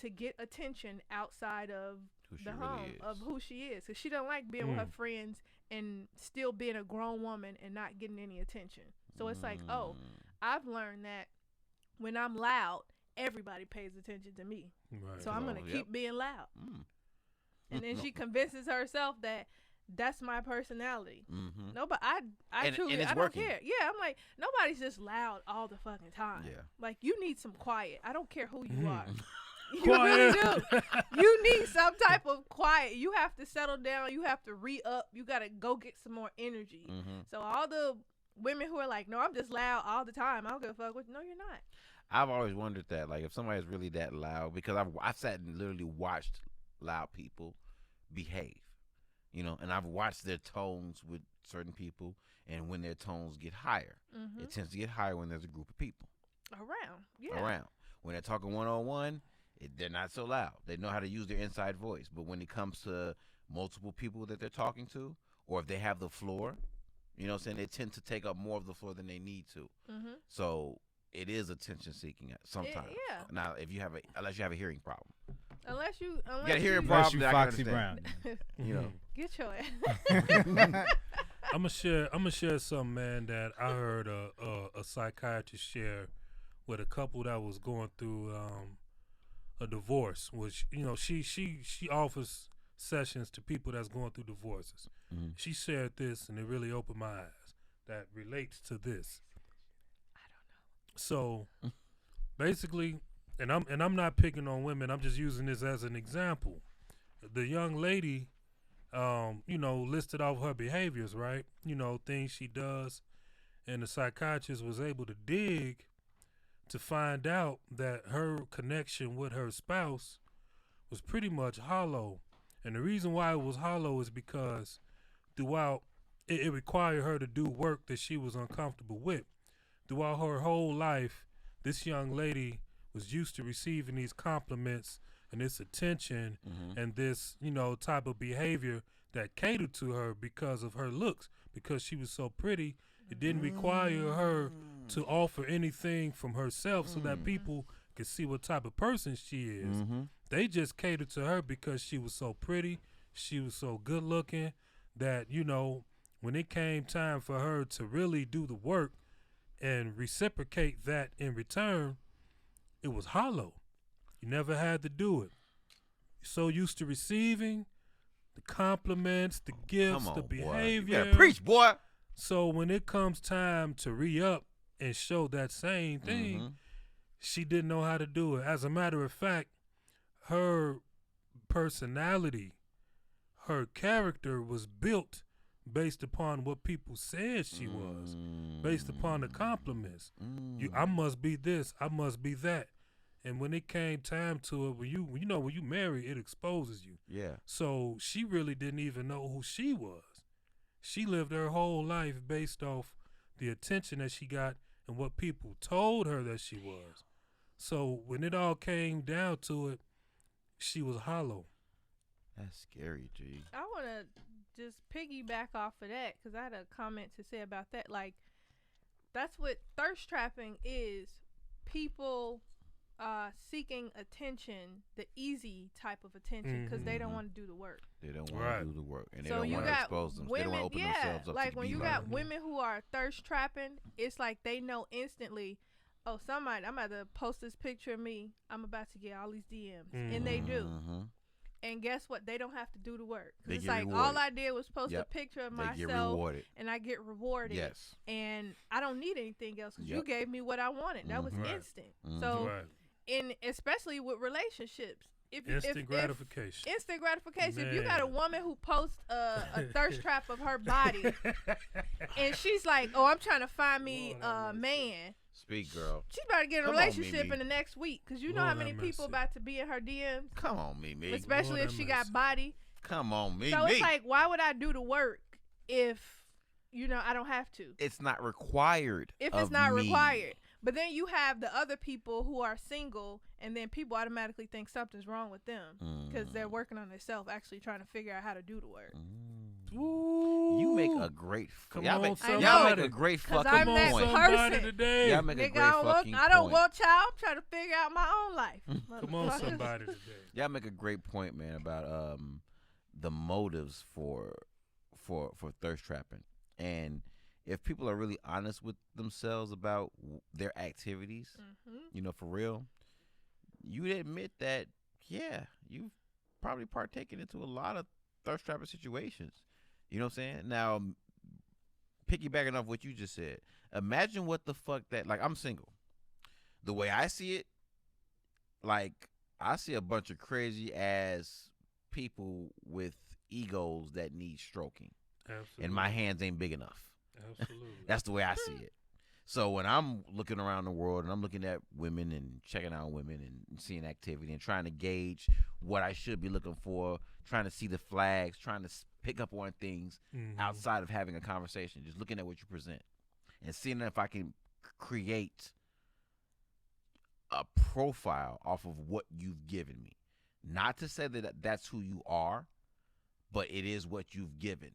to get attention outside of Who she the really home is. of who she is. Because she don't like being with her friends and still being a grown woman and not getting any attention. So it's like, oh, I've learned that when I'm loud, everybody pays attention to me. Right. So I'm going to Yep. keep being loud. Mm. And then she convinces herself that that's my personality. Mm-hmm. No, but I And truly, it's I don't working. care. Yeah, I'm like, nobody's just loud all the fucking time. Yeah. Like, you need some quiet. I don't care who you are. You Quiet. really do. You need some type of quiet. You have to settle down. You have to re-up. You got to go get some more energy. Mm-hmm. So all the women who are like, no, I'm just loud all the time. I don't give a fuck. No, you're not. I've always wondered that, like, if somebody's really that loud, because I've sat and literally watched loud people behave, you know, and I've watched their tones with certain people, and when their tones get higher, Mm-hmm. it tends to get higher when there's a group of people Around. Yeah. around. When they're talking one-on-one, they're not so loud. They know how to use their inside voice, but when it comes to multiple people that they're talking to, or if they have the floor, you know what I'm saying, they tend to take up more of the floor than they need to. Mm-hmm. So it is attention seeking sometimes. Yeah. Now, unless you have a hearing problem. Unless you got a hearing Unless problem you that I can Foxy Brown. understand. You know. get your ass. I'm gonna share something, man, that I heard a psychiatrist share with a couple that was going through a divorce. Which she offers sessions to people that's going through divorces. Mm-hmm. She shared this, and it really opened my eyes. That relates to this. I don't know. So basically, and I'm not picking on women. I'm just using this as an example. The young lady, listed off her behaviors, right? Things she does, and the psychiatrist was able to dig to find out that her connection with her spouse was pretty much hollow. And the reason why it was hollow is because throughout it required her to do work that she was uncomfortable with. Throughout her whole life, this young lady was used to receiving these compliments and this attention and this, type of behavior that catered to her because of her looks, because she was so pretty. It didn't require her to offer anything from herself so that people could see what type of person she is. They just catered to her because she was so pretty, she was so good looking that, when it came time for her to really do the work and reciprocate that in return, it was hollow. You never had to do it. You're so used to receiving the compliments, the gifts, the behavior. You gotta preach, boy. So when it comes time to re-up and show that same thing, she didn't know how to do it. As a matter of fact, her personality, her character was built based upon what people said she was, based upon the compliments. I must be this, I must be that. And when it came time to it, when you marry, it exposes you. Yeah. So she really didn't even know who she was. She lived her whole life based off the attention that she got and what people told her that she was. So when it all came down to it, she was hollow. That's scary, G. I want to just piggyback off of that because I had a comment to say about that. Like, that's what thirst trapping is. People seeking attention, the easy type of attention, because they don't want to do the work. They don't want to do the work, and they So don't you want to got expose them. women, They don't want to open themselves up. Like to when be you like got them. women who are thirst trapping, it's like they know instantly. Oh, I'm about to post this picture of me. I'm about to get all these DMs, and they do. And guess what? They don't have to do the work. They It's get like rewarded. all I did was post a picture of They myself, get rewarded. and I get rewarded. Yes. And I don't need anything else because you gave me what I wanted. That was instant. So, especially with relationships, Instant gratification. Instant gratification. Man. If you got a woman who posts a thirst trap of her body, and she's like, "Oh, I'm trying to find me a man." Speak, girl. She's about to get in a Come on, relationship Mimi. in the next week because you know how many people about to be in her DMs. Come on, Mimi. Especially if she got body. Come on, Mimi. So it's like, why would I do the work if I don't have to? It's not required. If it's not required. But then you have the other people who are single, and then people automatically think something's wrong with them because they're working on themselves, actually trying to figure out how to do the work. You make a great. Y'all make a great fucking I'm that point. person. Today. Y'all make a great fucking I don't point. want y'all. I'm trying to figure out my own life. Come on, somebody today. Y'all make a great point, man, about the motives for thirst trapping, and if people are really honest with themselves about their activities, for real, you'd admit that, you've probably partaken into a lot of thirst trapping situations. You know what I'm saying? Now, piggybacking off what you just said, imagine what the fuck that, like, I'm single. The way I see it, like, I see a bunch of crazy ass people with egos that need stroking. Absolutely. And my hands ain't big enough. Absolutely. That's the way I see it. So when I'm looking around the world and I'm looking at women and checking out women and seeing activity and trying to gauge what I should be looking for, trying to see the flags, trying to pick up on things outside of having a conversation, just looking at what you present and seeing if I can create a profile off of what you've given me. Not to say that that's who you are, but it is what you've given.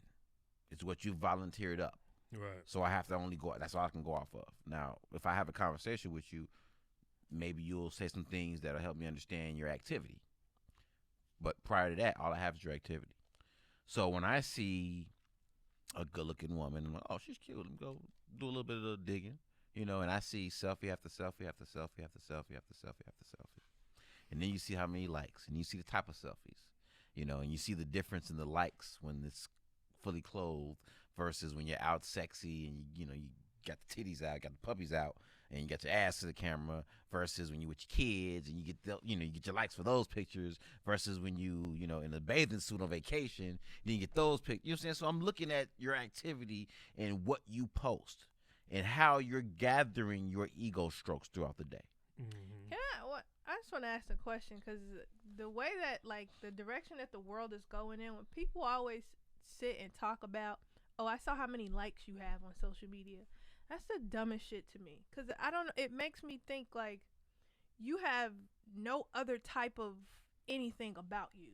It's what you've volunteered up. Right. So I have to only go. That's all I can go off of. Now, if I have a conversation with you, maybe you'll say some things that'll help me understand your activity. But prior to that, all I have is your activity. So when I see a good-looking woman, I'm like, oh, she's cute. Let me go do a little bit of digging, and I see selfie after selfie after selfie after selfie after selfie after selfie. And then you see how many likes, and you see the type of selfies, and you see the difference in the likes when it's fully clothed versus when you're out sexy and, you got the titties out, got the puppies out, and you got your ass to the camera versus when you with your kids and you get you get your likes for those pictures versus when you in a bathing suit on vacation, then you get those pictures. You know what I'm saying? So I'm looking at your activity and what you post and how you're gathering your ego strokes throughout the day. Mm-hmm. I just want to ask a question, because the way that, like, the direction that the world is going in, when people always sit and talk about, oh, I saw how many likes you have on social media. That's the dumbest shit to me, because I don't know, it makes me think like you have no other type of anything about you,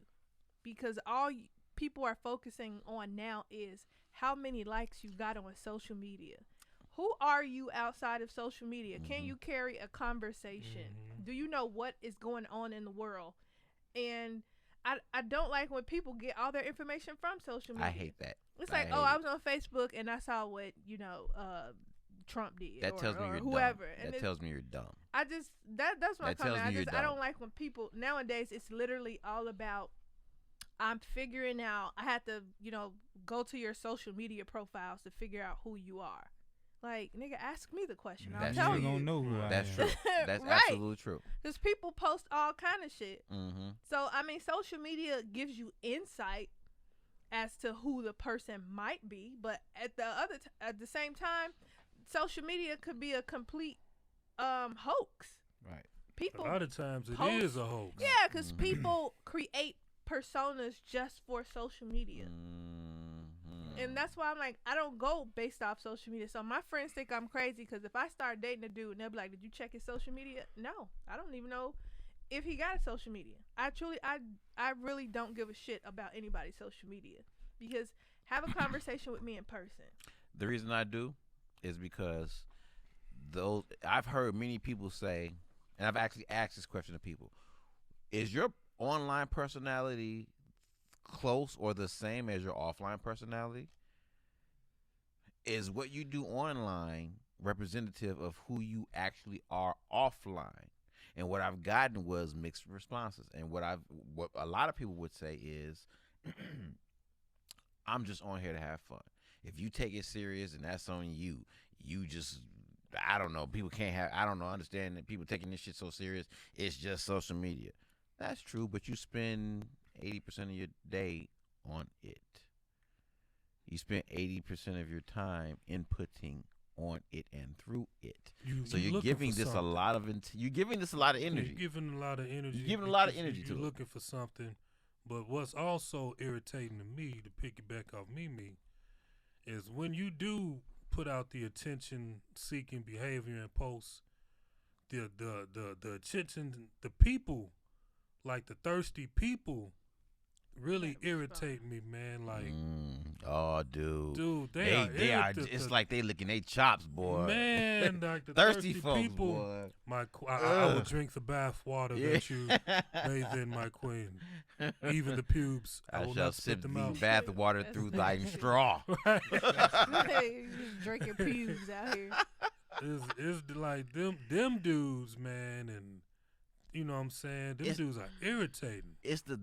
because all people are focusing on now is how many likes you got on social media. Who are you outside of social media? Mm-hmm. Can you carry a conversation? Mm-hmm. Do you know what is going on in the world? And I don't like when people get all their information from social media. I hate that. It's like, I was on Facebook and I saw what, Trump did. That tells me you're whoever. dumb. That tells me you're dumb. I just, that's what I'm talking about. I don't like when people, nowadays, it's literally all about, I'm figuring out, I had to, go to your social media profiles to figure out who you are. Like, nigga, ask me the question. I'll tell you. Don't know who I am. That's true. That's right. absolutely true. Because people post all kind of shit. Mm-hmm. So, I mean, social media gives you insight as to who the person might be, but at the same time, social media could be a complete hoax. Right. People a lot of times it is a hoax. Yeah, because people create personas just for social media. And that's why I'm like, I don't go based off social media. So my friends think I'm crazy, because if I start dating a dude and they'll be like, did you check his social media? No, I don't even know if he got a social media. I really don't give a shit about anybody's social media, because have a conversation with me in person. The reason I do is because I've heard many people say, and I've actually asked this question to people, is your online personality close or the same as your offline personality? Is what you do online representative of who you actually are offline? And what I've gotten was mixed responses. And what a lot of people would say is, I'm just on here to have fun. If you take it serious and that's on you, you just, I don't know, people can't have, I don't know, understand that people taking this shit so serious, it's just social media. That's true, but you spend 80% of your day on it. You spend 80% of your time inputting on it and through it. You're giving this a lot of energy. You're giving a lot of energy. You're giving a lot of energy to it. You're looking for something. But what's also irritating to me, to piggyback off Mimi, is when you do put out the attention-seeking behavior and posts, the attention, the people, like the thirsty people, really irritate me, man. Like, oh, dude, they are. It's like they licking their chops, boy. Man, like the thirsty folks, people. Boy. I would drink the bath water that you bathe in, my queen. Even the pubes, I will shall not sip spit them the out. bath water through thy straw. Just drinking pubes out here. It's like them dudes, man, and. You know what I'm saying? Them dudes are irritating. It's the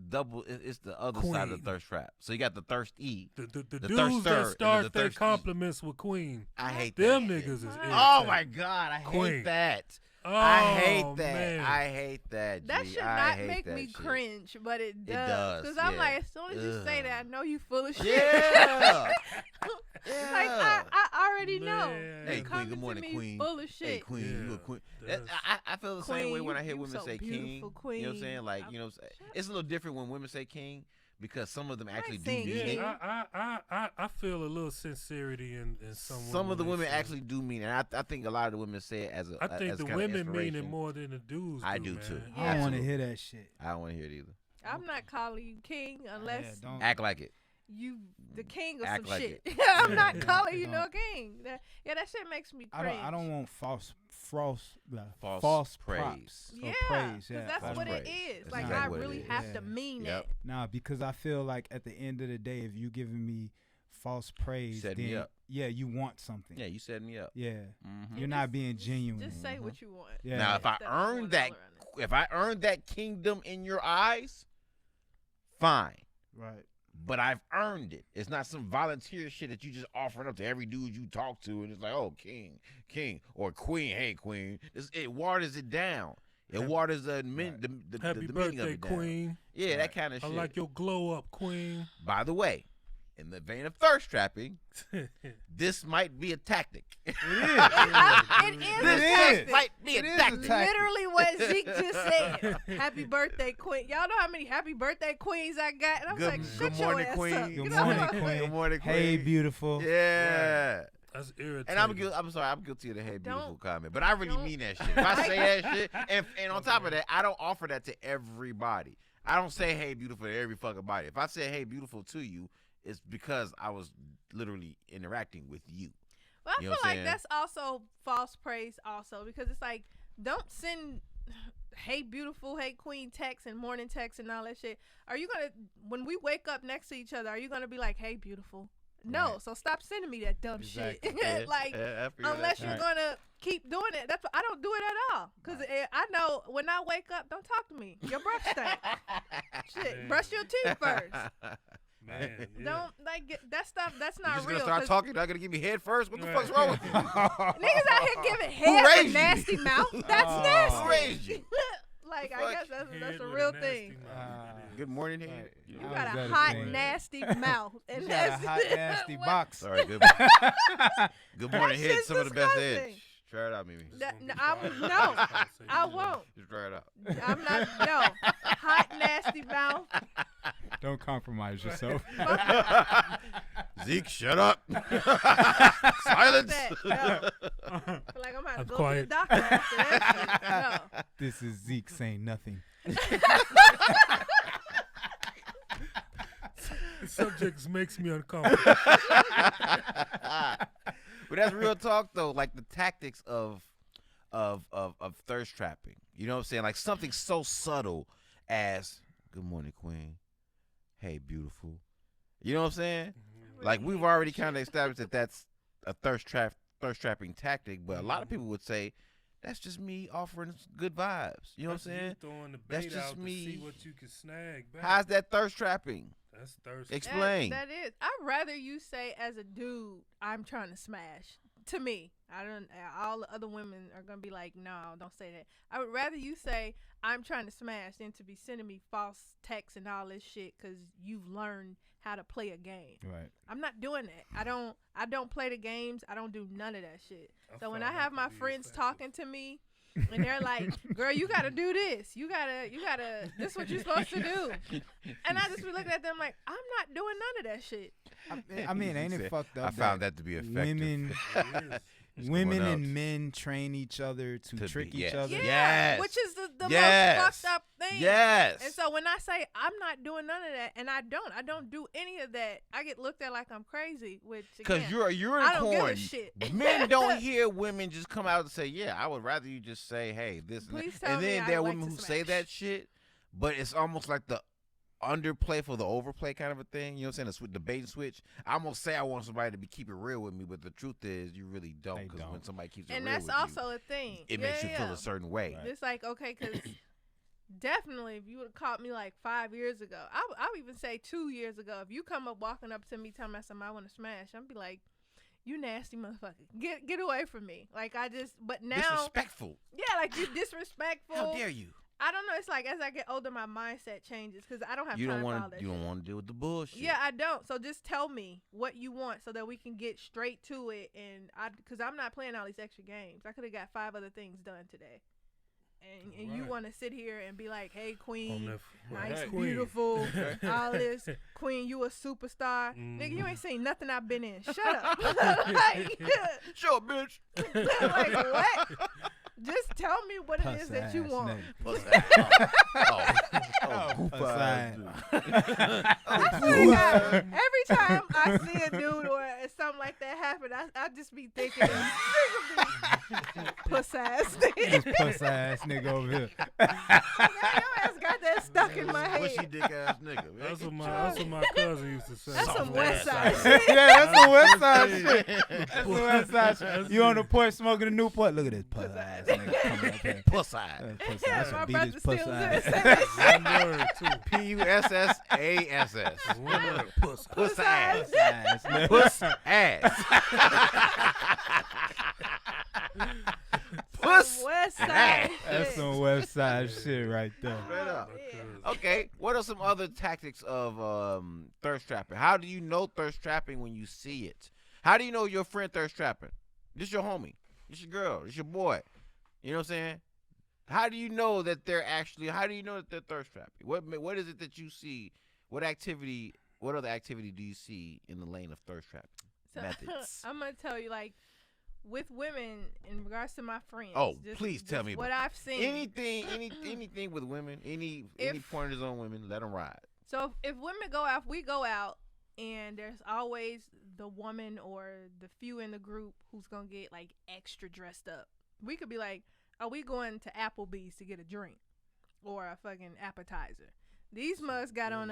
other side of the thirst trap. So you got the thirsty. The dudes that start their compliments with Queen. I hate them that. niggas is irritating. Oh my God, I hate that. Oh, I hate that. Man. I hate that. That should not make me cringe, but it does. Because I'm like, as soon as you say that, I know you full of shit. Yeah. Like, I already know. Hey, Queen, good morning, Queen. Full of shit. Hey, Queen, you a queen. I feel the same way when I hear women say king. Queen. You know what I'm saying? Like, it's a little different when women say king, because some of them actually do mean it. I feel a little sincerity in some women. Some of the women actually do mean it. And I think a lot of the women say it as a. I think the women mean it more than the dudes. I do too. I don't want to hear that shit. I don't want to hear it either. I'm not calling you king unless act like it. you the king of Act some like shit. it. I'm not calling you no king. That shit makes me cringe. I don't want false False praise. props. Yeah, or praise. Yeah, that's false what praise. it is. That's Like exactly I what it really is. have to mean Yep. that. Nah, because I feel like at the end of the day, if you giving me false praise, Set me then up. yeah, you want something. Yeah, you set me up. Yeah. Mhm. You're not being genuine. Just say what you want. Yeah. Now, if I Instead of earn going that, all around it. if I earn that kingdom in your eyes, fine. Right. But I've earned it. It's not some volunteer shit that you just offering up to every dude you talk to, and it's like, oh, king, or queen. Hey, queen. It waters it down. It waters the Happy meaning of birthday, it down. queen. Yeah, that kind of I shit. like your glow up, queen. By the way, in the vein of thirst trapping, this might be a tactic. It is This a might tactic. be a It is a tactic. tactic. Literally what Zeke just said. Happy birthday, queen. Y'all know how many happy birthday queens I got? And I was like, shut your morning, ass queen. up. Good Get morning, off my queen. face. Good morning, queen. Hey, beautiful. Yeah. That's irritating. And I'm sorry, I'm guilty of the hey beautiful Don't- comment, but I really don't- mean that shit. If I say that shit, and on top of that, I don't offer that to everybody. I don't say hey beautiful to every fucking body. If I say hey beautiful to you, it's because I was literally interacting with you. But I You know feel what I'm like saying? that's also false praise also because it's like don't send hey beautiful, hey queen text and morning text and all that shit. Are you gonna when we wake up next to each other, are you gonna be like, hey beautiful? No, Right. so stop sending me that dumb Exactly. shit. Like I feel unless that. you're Right. gonna keep doing it. That's I don't do it at all. Cause I know when I wake up, don't talk to me. Your breath stink. Shit, Man. brush your teeth first. Man, yeah. Don't like that stuff. That's You not just real. gonna start 'cause talking? Not gonna give me head first? What the Right. fuck's wrong with you? Niggas out here giving head raised with you? nasty mouth. That's Oh. nasty. Who raised you? Like I Fuck. guess Head that's a with real nasty thing. mouth. It is. Good morning, Right. head. You How got is a that a hot, thing? nasty mouth, and You got a that's hot, nasty what- box. Sorry, good. Good morning, That head. shit's Some of the best disgusting. edge. Try it out, Mimi. That- It's I gonna be no, fire conversation. I won't. Just try it out. I'm not. No, hot, nasty mouth. Don't compromise yourself. Zeke, shut up. Silence. That, no. I feel like I'm about to I'm go quiet. to the doctor after that shit. No. This is Zeke saying nothing. The subject makes me uncomfortable. But that's real talk though, like the tactics of thirst trapping. You know what I'm saying? Like something so subtle as good morning, queen. Hey, beautiful. You know what I'm saying? Like we've already kind of established that that's a thirst trapping tactic, but a lot of people would say that's just me offering good vibes. You know what I'm saying? You throwing the That's bait just out me. to see what you can snag back. How's that thirst trapping? That's thirsty. Explain. That is. I'd rather you say as a dude, I'm trying to smash. To me, I don't. All the other women are gonna be like, no, don't say that. I would rather you say I'm trying to smash than to be sending me false texts and all this shit because you've learned how to play a game. Right. I'm not doing that. I don't play the games. I don't do none of that shit. So when I found have that my to be friends effective. talking to me and they're like, girl, you gotta do this. You gotta this is what you're supposed to do. And I just be looking at them like, I'm not doing none of that shit. I mean, ain't He it said, fucked up? I found that to be effective. Women, It is. women going up. and men train each other to To trick be- each yes. other. Yeah. Yes. Which is the Yes. most fucked up thing. Yes. And so when I say I'm not doing none of that, and I don't do any of that, I get looked at like I'm crazy. Which Because again, you're a I don't unicorn. give a shit. Men don't hear women just come out and say, yeah, I would rather you just say, hey, this and Please that. tell And me then I there are like women to who say smash. that shit, but it's almost like the underplay for the overplay kind of a thing. You know what I'm saying? The bait and switch. I'm going to say I want somebody to keep it real with me, but the truth is you really don't. They Because don't. when somebody keeps it And real that's with also a thing. you, it Yeah, makes you feel yeah. a certain way. Right. It's like, okay, because definitely if you would have caught me like 5 years ago, I would even say 2 years ago, if you come up walking up to me telling me something I want to smash, I'm be like, you nasty motherfucker. Get away from me. Like but now, Disrespectful. yeah, like you disrespectful. How dare you? I don't know. It's like as I get older, my mindset changes because I don't have You time don't for all want that to. You shit. don't want to deal with the bullshit. Yeah, I don't. So just tell me what you want so that we can get straight to it. And because I'm not playing all these extra games. I could have got 5 other things done today. And you Right. want to sit here and be like, hey, On queen, that nice, right. beautiful, all this. Queen, you a superstar. Nigga, you ain't seen nothing I've been in. Shut up. Like, Sure, bitch. like, what? Just tell me what it is that you want. Oh, goof Aside. eyes, dude. Every time I see a dude or something like that happen, I just be thinking, puss ass nigga. This puss ass nigga over here. Your ass got that stuck in my head. Bushy dick ass nigga. That's what my cousin used to say. That's some Soft West ass. Side shit. Yeah, that's some West Side shit. That's some West Side shit. You on the porch smoking a Newport? Look at this puss ass nigga coming up here. Puss ass. Puss Yeah, ass. my Beat brother his still puss say ass. that One word too. Pussass. One word. Puss. Puss ass. Puss ass. nigga. Puss ass. Puss West Side ass. shit. That's some West Side shit right there. Straight up. Yeah. Okay, what are some other tactics of thirst trapping? How do you know thirst trapping when you see it? How do you know your friend thirst trapping? This your homie. This your girl. This your boy. You know what I'm saying? How do you know that they're actually? How do you know that they're thirst trapping? What is it that you see? What other activity do you see in the lane of thirst trapping So, methods? I'm gonna tell you, like, with women, in regards to my friends. Oh, please tell me what about I've seen. anything with women. Any pointers on women? Let them ride. So if women go out, we go out, and there's always the woman or the few in the group who's gonna get like extra dressed up. We could be like, "Are we going to Applebee's to get a drink or a fucking appetizer?" These mugs got on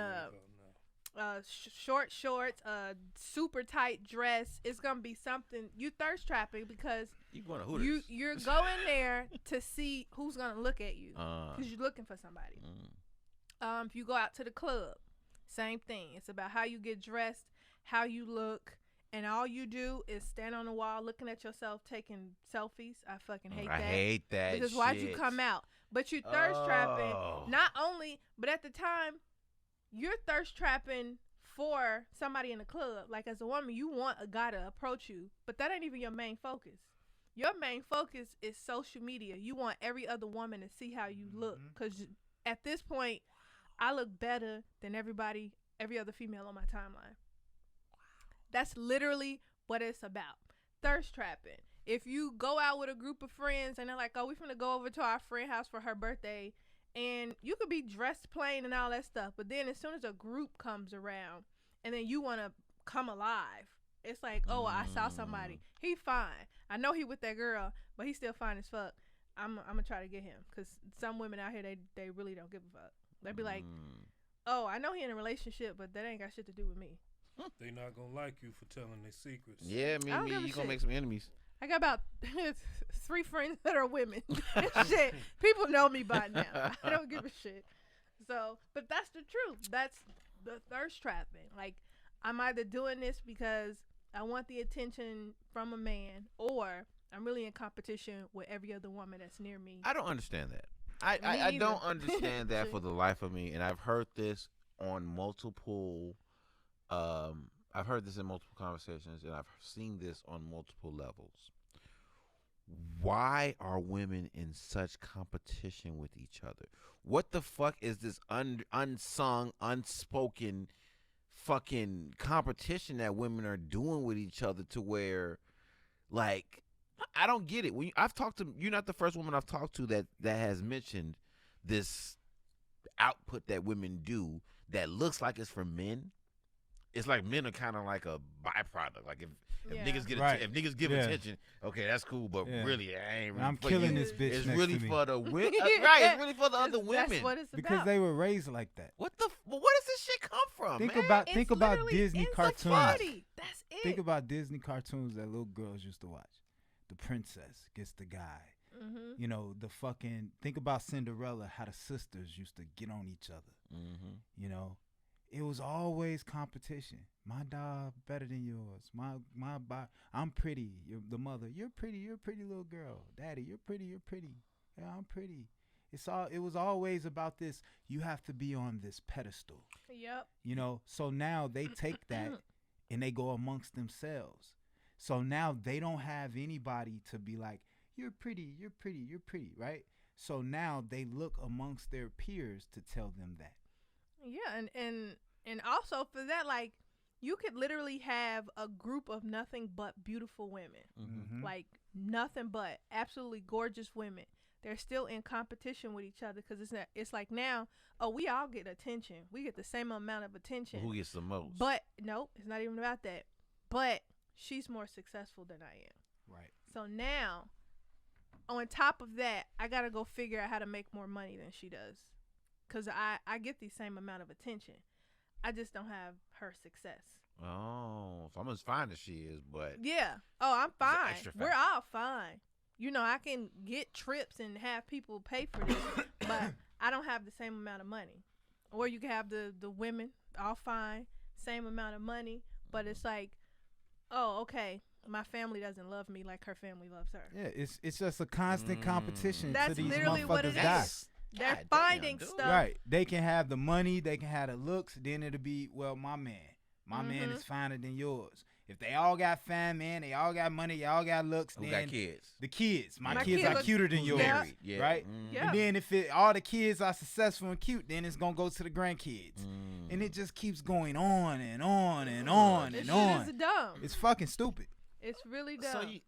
short shorts, a super tight dress. It's gonna be something. You thirst trapping because You going to Hooters? you're going there to see who's gonna look at you because you're looking for somebody. If you go out to the club, same thing. It's about how you get dressed, how you look, and all you do is stand on the wall looking at yourself taking selfies. I fucking hate that. I hate that. Because why'd you come out? But you thirst trapping not only, but at the time, you're thirst trapping for somebody in the club. Like, as a woman, you want a guy to approach you, but that ain't even your main focus. Your main focus is social media. You want every other woman to see how you look, because at this point, I look better than every other female on my timeline. That's literally what it's about. Thirst trapping. If you go out with a group of friends and they're like, "Oh, we finna go over to our friend house for her birthday," and you could be dressed plain and all that stuff, but then as soon as a group comes around and then you want to come alive, it's like, "Oh, I saw somebody. He fine. I know he with that girl, but he still fine as fuck. I'm gonna try to get him." Because some women out here, they really don't give a fuck. They be like, "Oh, I know he in a relationship, but that ain't got shit to do with me." They not gonna like you for telling their secrets. Yeah, I don't give a you gonna shit. make some enemies. I got about 3 friends that are women. Shit, people know me by now. I don't give a shit. So, but that's the truth. That's the thirst trapping. Like, I'm either doing this because I want the attention from a man, or I'm really in competition with every other woman that's near me. I don't understand that. Me I either. don't understand that for the life of me, and I've heard this on multiple. I've heard this in multiple conversations, and I've seen this on multiple levels. Why are women in such competition with each other? What the fuck is this unsung, unspoken fucking competition that women are doing with each other to where, like, I don't get it. I've talked to, you're not the first woman I've talked to that has mentioned this output that women do that looks like it's for men. It's like men are kind of like a byproduct. Like if niggas get if niggas give attention, okay, that's cool. But really, I ain't really. I'm for killing you. this bitch. It's next really to me. for the women, right? It's really for the other women. That's what it's because about. they were raised like that. Where does this shit come from? Think man? about It's think about literally Disney cartoons. insecurity. That's it. Think about Disney cartoons that little girls used to watch. The princess gets the guy. Mm-hmm. You know, the fucking. Think about Cinderella. How the sisters used to get on each other. Mm-hmm. You know, it was always competition. My dog better than yours. I'm pretty. You're the mother. You're pretty. You're a pretty little girl. Daddy, you're pretty. You're pretty. Yeah, I'm pretty. It was always about this. You have to be on this pedestal. Yep. You know. So now they take that and they go amongst themselves. So now they don't have anybody to be like, you're pretty. You're pretty. You're pretty. Right. So now they look amongst their peers to tell them that. Yeah, and also for that, like, you could literally have a group of nothing but beautiful women. Mm-hmm. Like, nothing but absolutely gorgeous women. they're still in competition with each other because it's like now, we all get attention. We get the same amount of attention. Who gets the most? But nope, it's not even about that. But she's more successful than I am. Right. So now, on top of that, I got to go figure out how to make more money than she does. Because I get the same amount of attention. I just don't have her success. Oh, so I'm as fine as she is, but yeah. Oh, I'm fine. extra We're factor. all fine. You know, I can get trips and have people pay for this, but I don't have the same amount of money. Or you can have the women all fine, same amount of money, but it's like, oh, okay, my family doesn't love me like her family loves her. Yeah, it's just a constant competition. That's to these literally what it motherfuckers is. die. They're God finding damn, dude. stuff. Right. They can have the money, they can have the looks, then it'll be, well, my man is finer than yours. If they all got fine, man, they all got money, y'all got looks, Who then got kids? the kids. My My kids kid are looks- cuter than Who's yours. married? Yeah. Right? Yeah. And then if all the kids are successful and cute, then it's gonna go to the grandkids. And it just keeps going on and on and on This and shit on. is dumb. It's fucking stupid. It's really dumb. So you,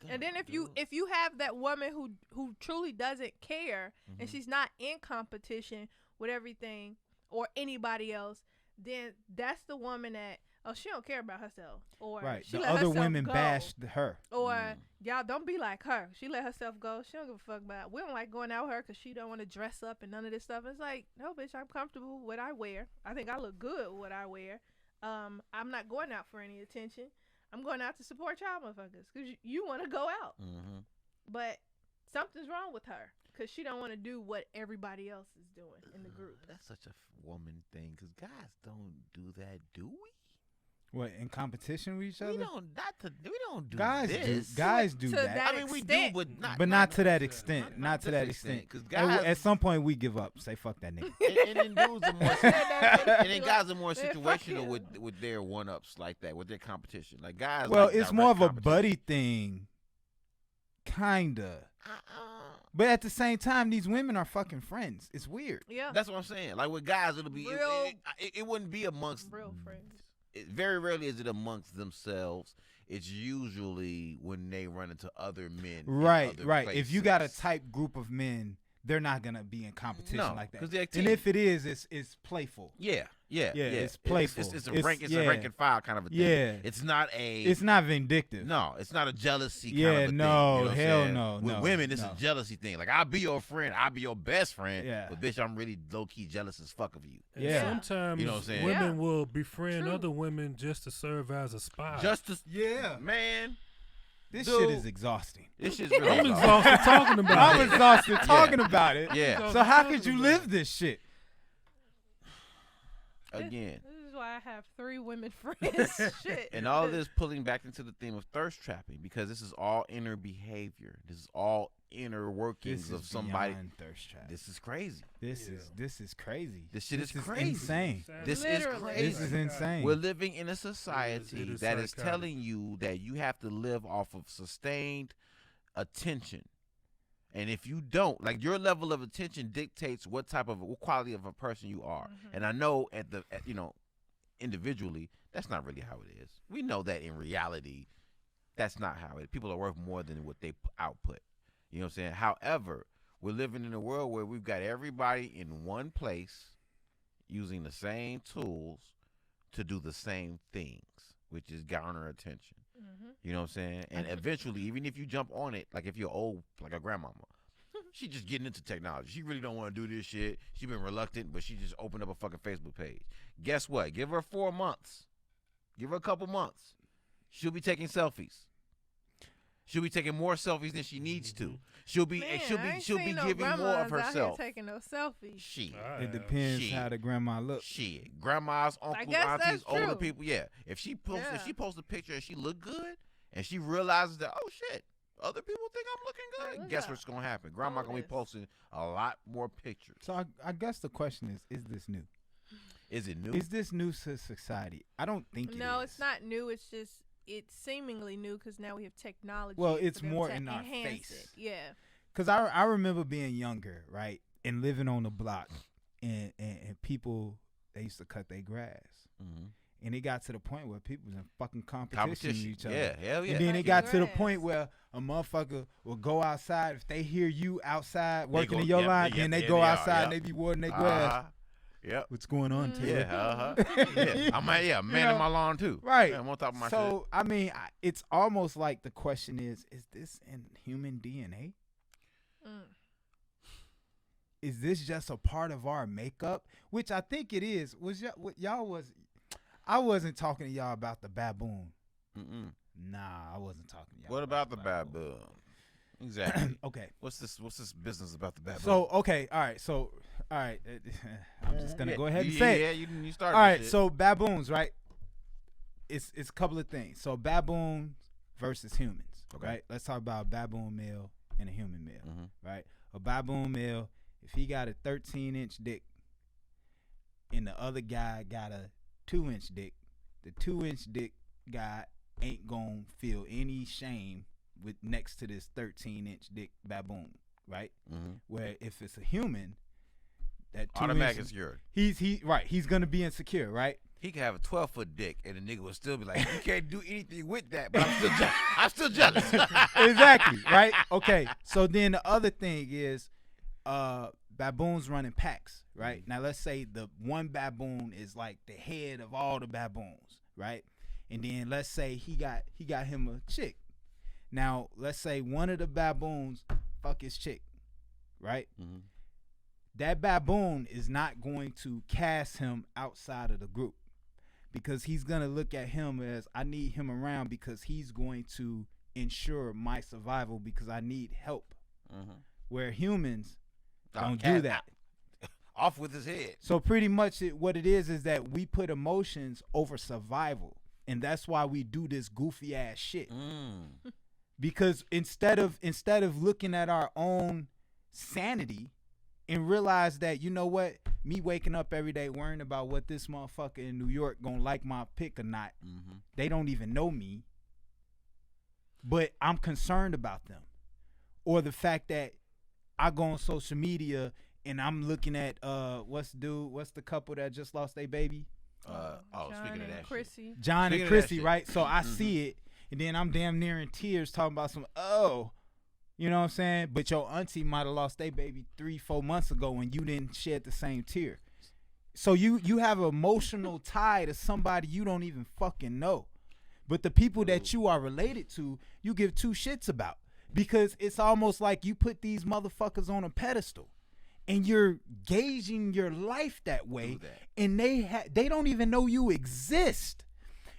And then if you have that woman who truly doesn't care and she's not in competition with everything or anybody else, then that's the woman that she don't care about herself, or Right. she The let other herself women go. bashed her. Or y'all don't be like her. She let herself go. She don't give a fuck about. We don't like going out with her because she don't want to dress up and none of this stuff. It's like, no, bitch, I'm comfortable with what I wear. I think I look good with what I wear. I'm not going out for any attention. I'm going out to support y'all motherfuckers because you want to go out. But something's wrong with her because she don't want to do what everybody else is doing in the group. That's such a woman thing, because guys don't do that, do we? What, in competition with each other? We don't do Guys this. guys do To that. that I mean, we do, extent. but Not to that extent. Not to that extent. Because And guys, at some point we give up. Say fuck that nigga. and then dudes are more, and then guys are more Man, fuck situational you. with their one ups like that, with their competition. Like guys, Well, like it's direct more of a competition. buddy thing, kinda. But at the same time, these women are fucking friends. It's weird. Yeah, That's what I'm saying. Like with guys, it'll be Real- it wouldn't be amongst real friends. very rarely is it amongst themselves. It's usually when they run into other men. in Right, other right. If you got a places. type group of men, they're not gonna be in competition No, like that. 'cause they're a And team. if it is, it's playful. Yeah, it's playful. It's a It's- rank. It's yeah. a rank and file kind of a thing. Yeah. It's not a. It's not vindictive. No, it's not a jealousy kind Yeah, of a thing. You no, know what I'm hell saying? no, With no, women, it's no. a jealousy thing. Like, I'll be your friend. I'll be your best friend. Yeah. But, bitch, I'm really low-key jealous as fuck of you. And Yeah. sometimes You know what I'm saying? women Yeah. will befriend True. other women just to serve as a spy. Just to, Yeah. man, This Dude. shit is exhausting. this shit's really I'm exhausting. exhausted talking about I'm it. exhausted talking about it. Yeah. So how could you live this shit? Again. This is why I have 3 women friends. Shit. And all this pulling back into the theme of thirst trapping, because this is all inner behavior. This is all inner workings This of is somebody. beyond thirst trap. This is crazy. This is crazy. This shit is crazy. insane. This Literally. is crazy. This is insane. We're living in a society It is that is psychotic. telling you that you have to live off of sustained attention. And if you don't, like, your level of attention dictates what quality of a person you are. And I know individually, that's not really how it is. We know that in reality, that's not how it is. People are worth more than what they output. You know what I'm saying? However, we're living in a world where we've got everybody in one place using the same tools to do the same things, which is garner attention. You know what I'm saying? And eventually, even if you jump on it, like if you're old, like a grandmama, she just getting into technology. She really don't want to do this shit. She been reluctant, but she just opened up a fucking Facebook page. Guess what? Give her 4 months. Give her a couple months. She'll be taking selfies. She'll be taking more selfies than she needs to. She'll be Man, she'll I be ain't she'll be seen no giving more of grandmas out here herself. taking no selfies. Shit. It depends Shit. how the grandma looks. Shit. Grandmas, uncles, guess aunties, that's older true. people, yeah. If she posts Yeah. a picture and she look good and she realizes that, oh shit, other people think I'm looking good, Look guess out. what's gonna happen? Grandma Oh, gonna be this. posting a lot more pictures. So I guess the question is this new? Is it new? Is this new to society? I don't think it is. No, it's not new. It's just it's seemingly new because now we have technology. Well, for it's them more to in our enhance face. it. Yeah. Because I remember being younger, right, and living on the block, and people, they used to cut their grass. Mhm. And it got to the point where people was in fucking competition with each other. Yeah, hell yeah. And then it got to the point where a motherfucker will go outside. If they hear you outside working in your line, then they go outside and they be watering their grass. Yep. What's going on, Taylor? Yeah, I'm man in my lawn too. Right. Yeah, I'm on top of my shit. So, I mean, it's almost like the question is this in human DNA? Is this just a part of our makeup? Which I think it is. I wasn't talking to y'all about the baboon. Nah, I wasn't talking to y'all. What about the baboon? Exactly. Okay. What's this business about the baboon? So, okay, all right. So, all right. I'm just going to go ahead and say it. Yeah, you started. All right, so baboons, right? It's a couple of things. So baboons versus humans, right? Let's talk about a baboon male and a human male, right? A baboon male, if he got a 13-inch dick and the other guy got a 2-inch dick, the 2-inch dick guy ain't gonna feel any shame with next to this 13-inch dick baboon, right? Where if it's a human, that automatic insecure. He's gonna be insecure, right? He could have a 12-foot dick, and the nigga will still be like, "You can't do anything with that." But I'm still jealous. Exactly, right? Okay. So then the other thing is, baboons run in packs, right? Now let's say the one baboon is like the head of all the baboons, right? And then let's say he got him a chick. Now let's say one of the baboons fuck his chick, right? That baboon is not going to cast him outside of the group because he's going to look at him as, I need him around because he's going to ensure my survival because I need help. Where humans don't do that. Off with his head. So pretty much what it is that we put emotions over survival. And that's why we do this goofy ass shit. Because instead of looking at our own sanity and realize that, you know what, me waking up every day worrying about what this motherfucker in New York gonna like my pick or not, they don't even know me, but I'm concerned about them. Or the fact that I go on social media and I'm looking at what's the couple that just lost their baby? Speaking of that Chrissy. shit. John and Chrissy, right? So I see it, and then I'm damn near in tears talking about you know what I'm saying? But your auntie might have lost their baby 3-4 months ago and you didn't shed the same tear. So you have an emotional tie to somebody you don't even fucking know. But the people that you are related to, you give two shits about. Because it's almost like you put these motherfuckers on a pedestal. And you're gauging your life that way, and they don't even know you exist.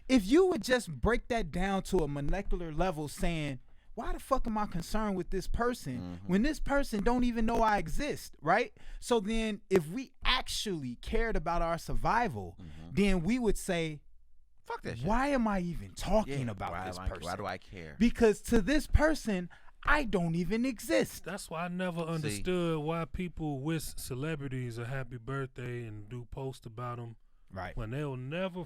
If you would just break that down to a molecular level, saying, why the fuck am I concerned with this person when this person don't even know I exist, right? So then if we actually cared about our survival, then we would say, fuck that shit. Why am I even talking about this person? Why do I care? Because to this person, I don't even exist. That's why I never understood why people wish celebrities a happy birthday and do posts about them. Right. When they will never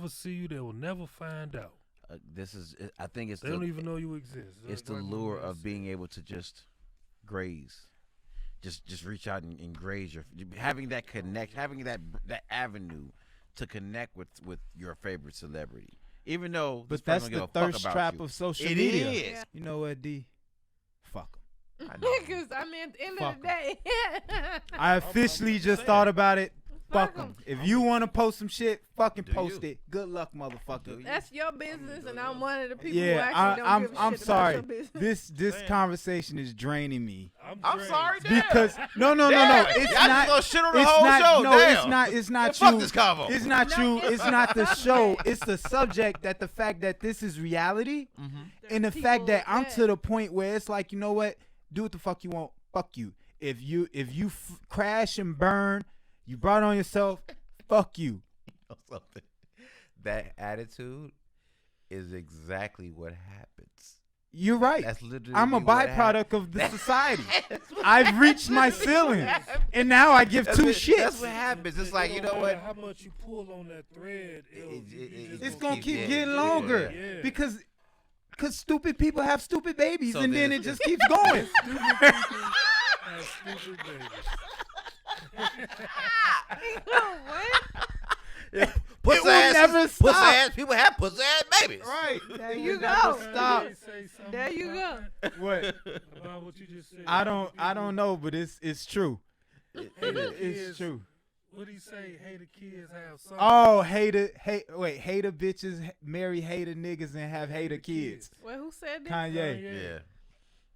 see you, they will never find out. I think it's they don't even know you exist. It's the lure of being able to just graze, just reach out and graze having that having that avenue to connect with your favorite celebrity. Even though, but that's the thirst trap of social media. It is. You know what, D? Fuck them. Because I mean, at the end of the day, I officially just thought about it. Fuck them. If you want to post some shit, fucking post it. Good luck, motherfucker. That's your business, and I'm one of the people who actually don't give a I'm shit sorry. about your business. This conversation is draining me. I'm sorry, damn. Because no. It's y'all not. Just shit on the it's whole not. show. No, damn. it's not yeah, you. Fuck this convo. It's not you. It's not the show. It's the subject. That the fact that this is reality, and the fact that I'm to the point where it's like, you know what? Do what the fuck you want. Fuck you. If you crash and burn, you brought it on yourself. Fuck you. Something. That attitude is exactly what happens. You're right. That's literally I'm a byproduct of the society. I've reached my ceiling, and now I give two shits. That's what happens. It's like, you know what? How much you pull on that thread, it's gonna keep getting longer because stupid people have stupid babies, and then it just keeps going. Stupid people have stupid babies. What? Yeah, pussy will ass, never pussy stop. ass people have pussy ass babies. Right. There you Never go. Stop. There you go. What? About what you just said. I don't know, but it's true. It's true. What do you say? Hater kids have something. Oh, hater bitches marry hater niggas and have hater kids. Well, who said that? Kanye. Yeah.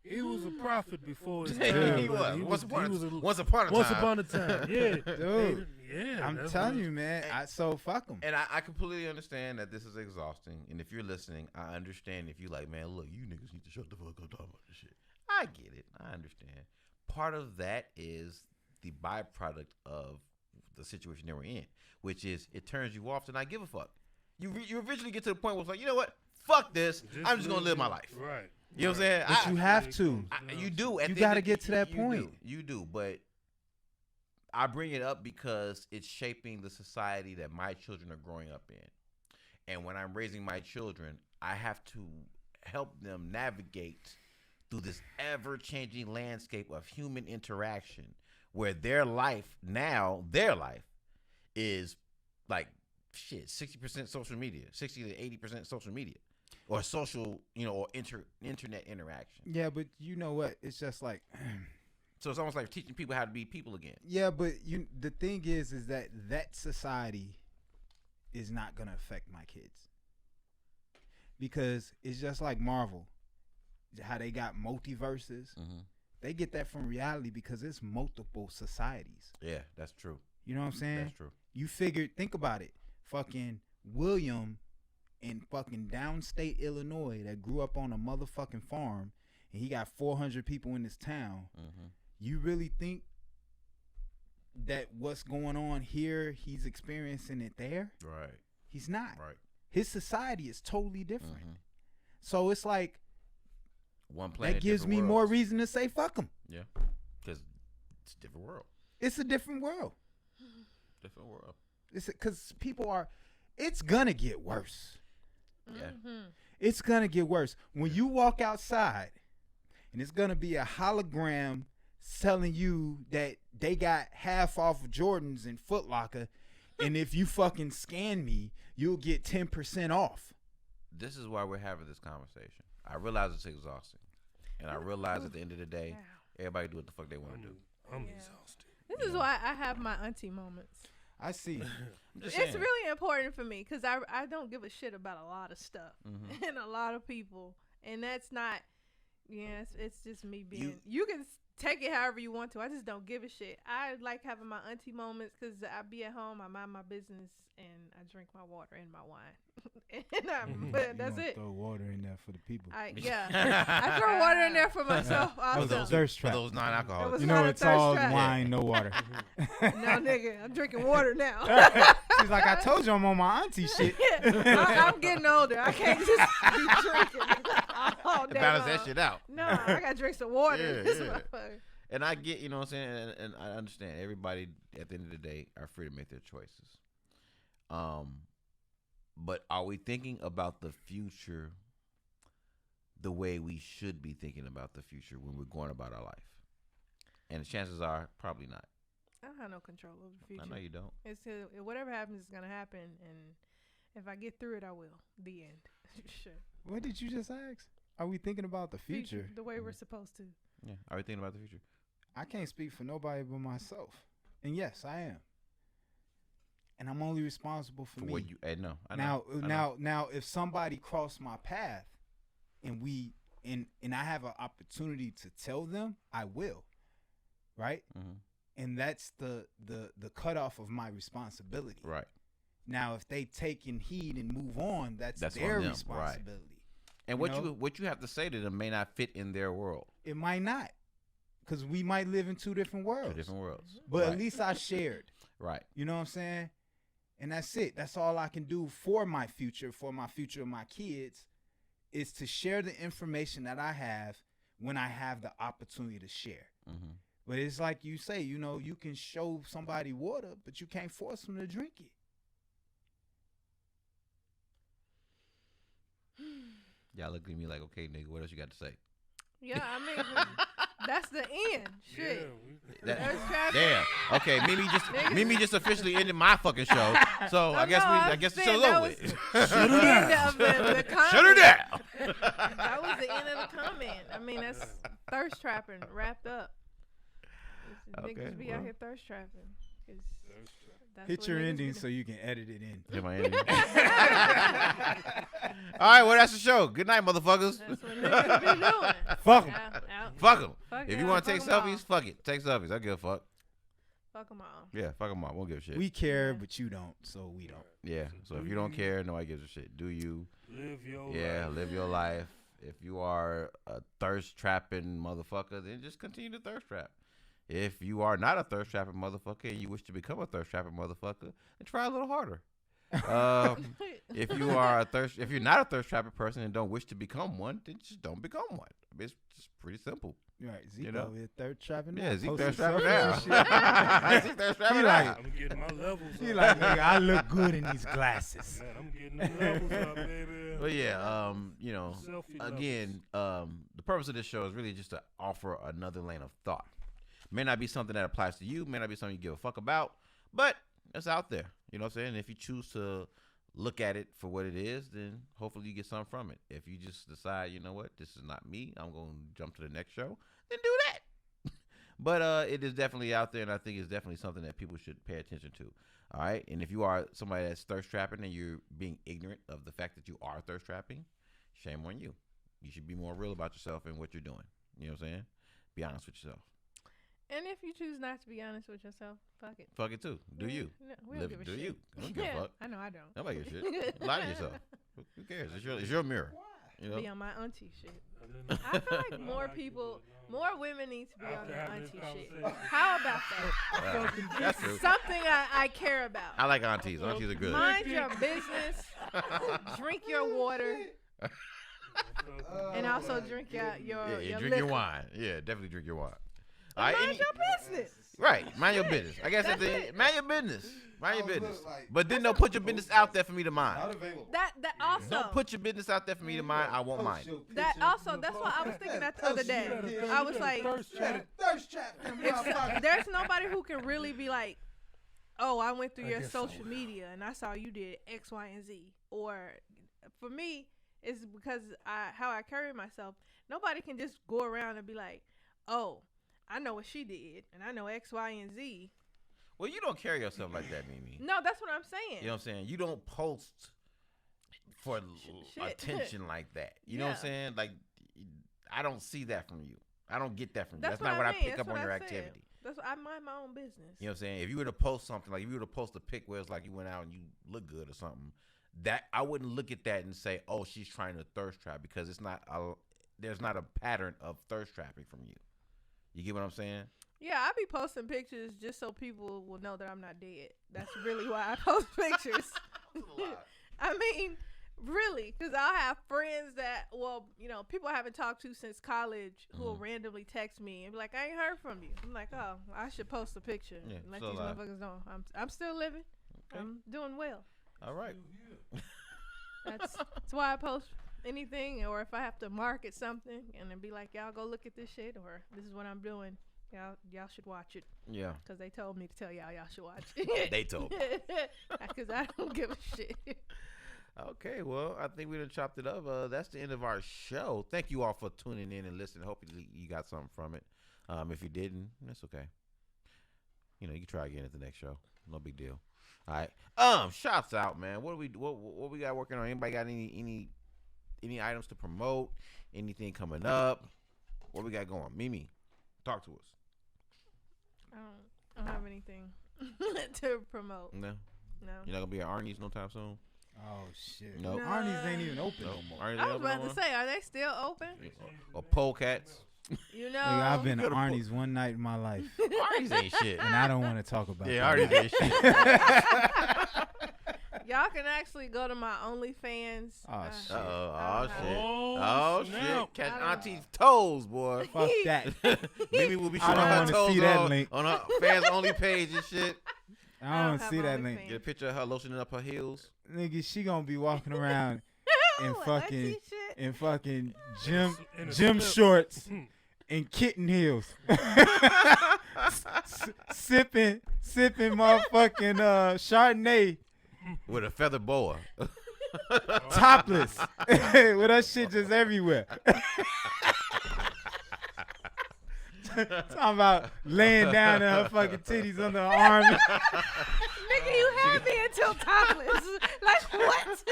He was a prophet before his He time. was. but Once upon a Once time. upon a time. Yeah. Dude. Yeah. I'm that's telling what- you, man. So fuck them. And I completely understand that this is exhausting. And if you're listening, I understand if you like, man, look, you niggas need to shut the fuck up talking about this shit. I get it. I understand. Part of that is the byproduct of the situation that we're in, which is it turns you off to not give a fuck. You eventually get to the point where it's like, you know what? Fuck this. I'm just going to live my life. Right. You know what I'm saying? But you have to. You do. You got to get to that point. You do. But I bring it up because it's shaping the society that my children are growing up in. And when I'm raising my children, I have to help them navigate through this ever-changing landscape of human interaction where their life is like, shit, 60% social media, 60 to 80% social media. Or social, or internet interaction. Yeah, but you know what? It's just like, so it's almost like teaching people how to be people again. yeah, but the thing is that society is not gonna affect my kids because it's just like Marvel, how they got multiverses. Mm-hmm. They get that from reality because it's multiple societies. Yeah, that's true. You know what I'm saying? That's true. You figured, think about it. Fucking William in fucking downstate Illinois that grew up on a motherfucking farm and he got 400 people in his town. Mm-hmm. You really think that what's going on here, he's experiencing it there? Right. He's not. Right. His society is totally different. Mm-hmm. So it's like, One planet, that gives me different more worlds. reason to say fuck him. Yeah, because it's a different world. It's a different world. Different world. It's because it's gonna get worse. Yeah. Mm-hmm. It's gonna get worse. When you walk outside and it's gonna be a hologram telling you that they got half off of Jordans in Foot Locker, and if you fucking scan me, you'll get 10% off. This is why we're having this conversation. I realize it's exhausting. And I realize at the end of the day, everybody do what the fuck they want to do. I'm Yeah. exhausted. This is why I have my auntie moments. I see. It's really important for me because I don't give a shit about a lot of stuff Mm-hmm. and a lot of people, and that's not. Yeah, it's just me being. You can take it however you want to. I just don't give a shit. I like having my auntie moments because I be at home, I mind my business, and I drink my water and my wine, but that's it. Throw water in there for the people. I throw water in there for myself For also. those thirst For traps. those non-alcoholics. was You not know, a it's thirst all trap. wine, no water. No, nigga, I'm drinking water now. She's like, I told you I'm on my auntie shit. I'm getting older. I can't just be drinking all day Balance long. that shit out. No, I gotta drink some water. Yeah, This yeah. motherfucker. And I get, you know what I'm saying, and I understand everybody at the end of the day are free to make their choices. But are we thinking about the future the way we should be thinking about the future when we're going about our life? And the chances are probably not. I don't have no control over the future. I know you don't. It's whatever happens is gonna happen, and if I get through it, I will. The end. Sure. What did you just ask? Are we thinking about the future? The way we're supposed to. Yeah. Are we thinking about the future? I can't speak for nobody but myself. And yes, I am. And I'm only responsible for me. What you? No. I know. Now, if somebody crossed my path, and I have an opportunity to tell them, I will. Right. Mm-hmm. And that's the cutoff of my responsibility. Right. Now, if they take in heed and move on, that's on their them, responsibility. Right. And You what you have to say to them may not fit in their world. It might not, because we might live in two different worlds. Two different worlds. But Right. at least I shared. Right. You know what I'm saying? And that's it. That's all I can do for my future of my kids, is to share the information that I have when I have the opportunity to share. Mm-hmm. But it's like you say, you can show somebody water, but you can't force them to drink it. Y'all look at me like, okay, nigga, what else you got to say? Yeah, I mean, That's the end. Shit. Damn. Okay, Mimi just officially ended my fucking show. So I guess the show's over with. Shut her down. That was the end of the comment. I mean, that's thirst trapping wrapped up. Niggas be out here thirst trapping. Hit your ending so you can edit it in. Hit my ending. All right, well, that's the show. Good night, motherfuckers. That's what niggas be doing. Fuck them. Fuck them. If you want to take selfies, fuck it. Take selfies. I give a fuck. Fuck them all. Yeah, fuck them all. Won't give a shit. We care, but you don't, so we don't. Yeah, so if you don't care, nobody gives a shit. Do you? Live your life. Yeah, live your life. If you are a thirst trapping motherfucker, then just continue to thirst trap. If you are not a thirst trapping motherfucker and you wish to become a thirst trapping motherfucker, then try a little harder. If you're not a thirst trapping person and don't wish to become one, then just don't become one. I mean, it's just pretty simple. Right, Zeke over here thirst trapping now. Yeah, Zeke thirst trapping now. Zeke thirst trapping now. I'm getting my levels up. He like, nigga, I look good in these glasses. Man, I'm getting the levels up, baby. But yeah, again, the purpose of this show is really just to offer another lane of thought. May not be something that applies to you, may not be something you give a fuck about, but it's out there. You know what I'm saying? If you choose to look at it for what it is, then hopefully you get something from it. If you just decide, you know what, this is not me, I'm going to jump to the next show, then do that. But it is definitely out there, and I think it's definitely something that people should pay attention to. All right? And if you are somebody that's thirst trapping and you're being ignorant of the fact that you are thirst trapping, shame on you. You should be more real about yourself and what you're doing. You know what I'm saying? Be honest with yourself. And if you choose not to be honest with yourself, fuck it. Fuck it too. Do you? No, we don't give a shit. You? I don't give a fuck. I know I don't. Nobody gives a shit. Lie to yourself. Who cares? It's your mirror. You know? Be on my auntie shit. I feel like more women need to be on their auntie shit. How about that? That's true. Something I care about. I like aunties. Aunties are good. Mind your business. Drink your water. And also drink your drink liquor. your wine. Yeah, definitely drink your wine. Mind your business. Right, mind your business. I guess at the end, mind your business. Mind your business. But then don't put your business out there for me to mind. That also. Don't put your business out there for me to mind. I won't mind. That also. That's what I was thinking that the other day. I was like, there's nobody who can really be like, oh, I went through your social media and I saw you did X, Y, and Z. Or for me, it's because how I carry myself. Nobody can just go around and be like, oh, I know what she did, and I know X, Y, and Z. Well, you don't carry yourself like that, Mimi. No, that's what I'm saying. You know what I'm saying? You don't post for attention like that. You know what I'm saying? Like, I don't see that from you. I don't get that from you. That's not what I pick up on your activity. That's what I mind my own business. You know what I'm saying? If you were to post something, like if you were to post a pic where it's like you went out and you look good or something, that I wouldn't look at that and say, oh, she's trying to thirst trap, because it's not there's not a pattern of thirst trapping from you. You get what I'm saying? Yeah, I be posting pictures just so people will know that I'm not dead. That's really why I post pictures. I mean, really, because I'll have friends that, people I haven't talked to since college who will randomly text me and be like, I ain't heard from you. I'm like, oh, I should post a picture and let these motherfuckers know I'm still living. Okay. I'm doing well. All right. That's why I post anything, or if I have to market something and then be like, y'all go look at this shit, or this is what I'm doing, y'all should watch it. Yeah, because they told me to tell y'all should watch it. They told me, because I don't give a shit. Okay, well, I think we done chopped it up. That's the end of our show. Thank you all for tuning in and listening. Hopefully you got something from it. If you didn't, that's okay. You can try again at the next show. No big deal. All right. Shots out, man. What we got working on? Anybody got any items to promote? Anything coming up? What we got going? Mimi, talk to us. I don't have anything to promote. No. You're not gonna be at Arnie's no time soon? Oh shit. Nope. No. Arnie's ain't even open no more. I was about to say, are they still open? Or Polecats? Nigga, I've been to Arnie's one night in my life. Arnie's ain't shit. And I don't want to talk about Arnie's ain't shit. Y'all can actually go to my OnlyFans. Oh, shit. Oh, shit. Catch Auntie's toes, boy. Fuck that. Maybe we'll be showing her toes on her fans only page and shit. I don't want to see that link. Get a picture of her lotioning up her heels. Nigga, she gonna be walking around in fucking gym shorts and kitten heels. Sipping motherfucking Chardonnay. With a feather boa. Topless. With that shit just everywhere. Talking about laying down in her fucking titties under her arm. Nigga, you had me until topless. Like, what?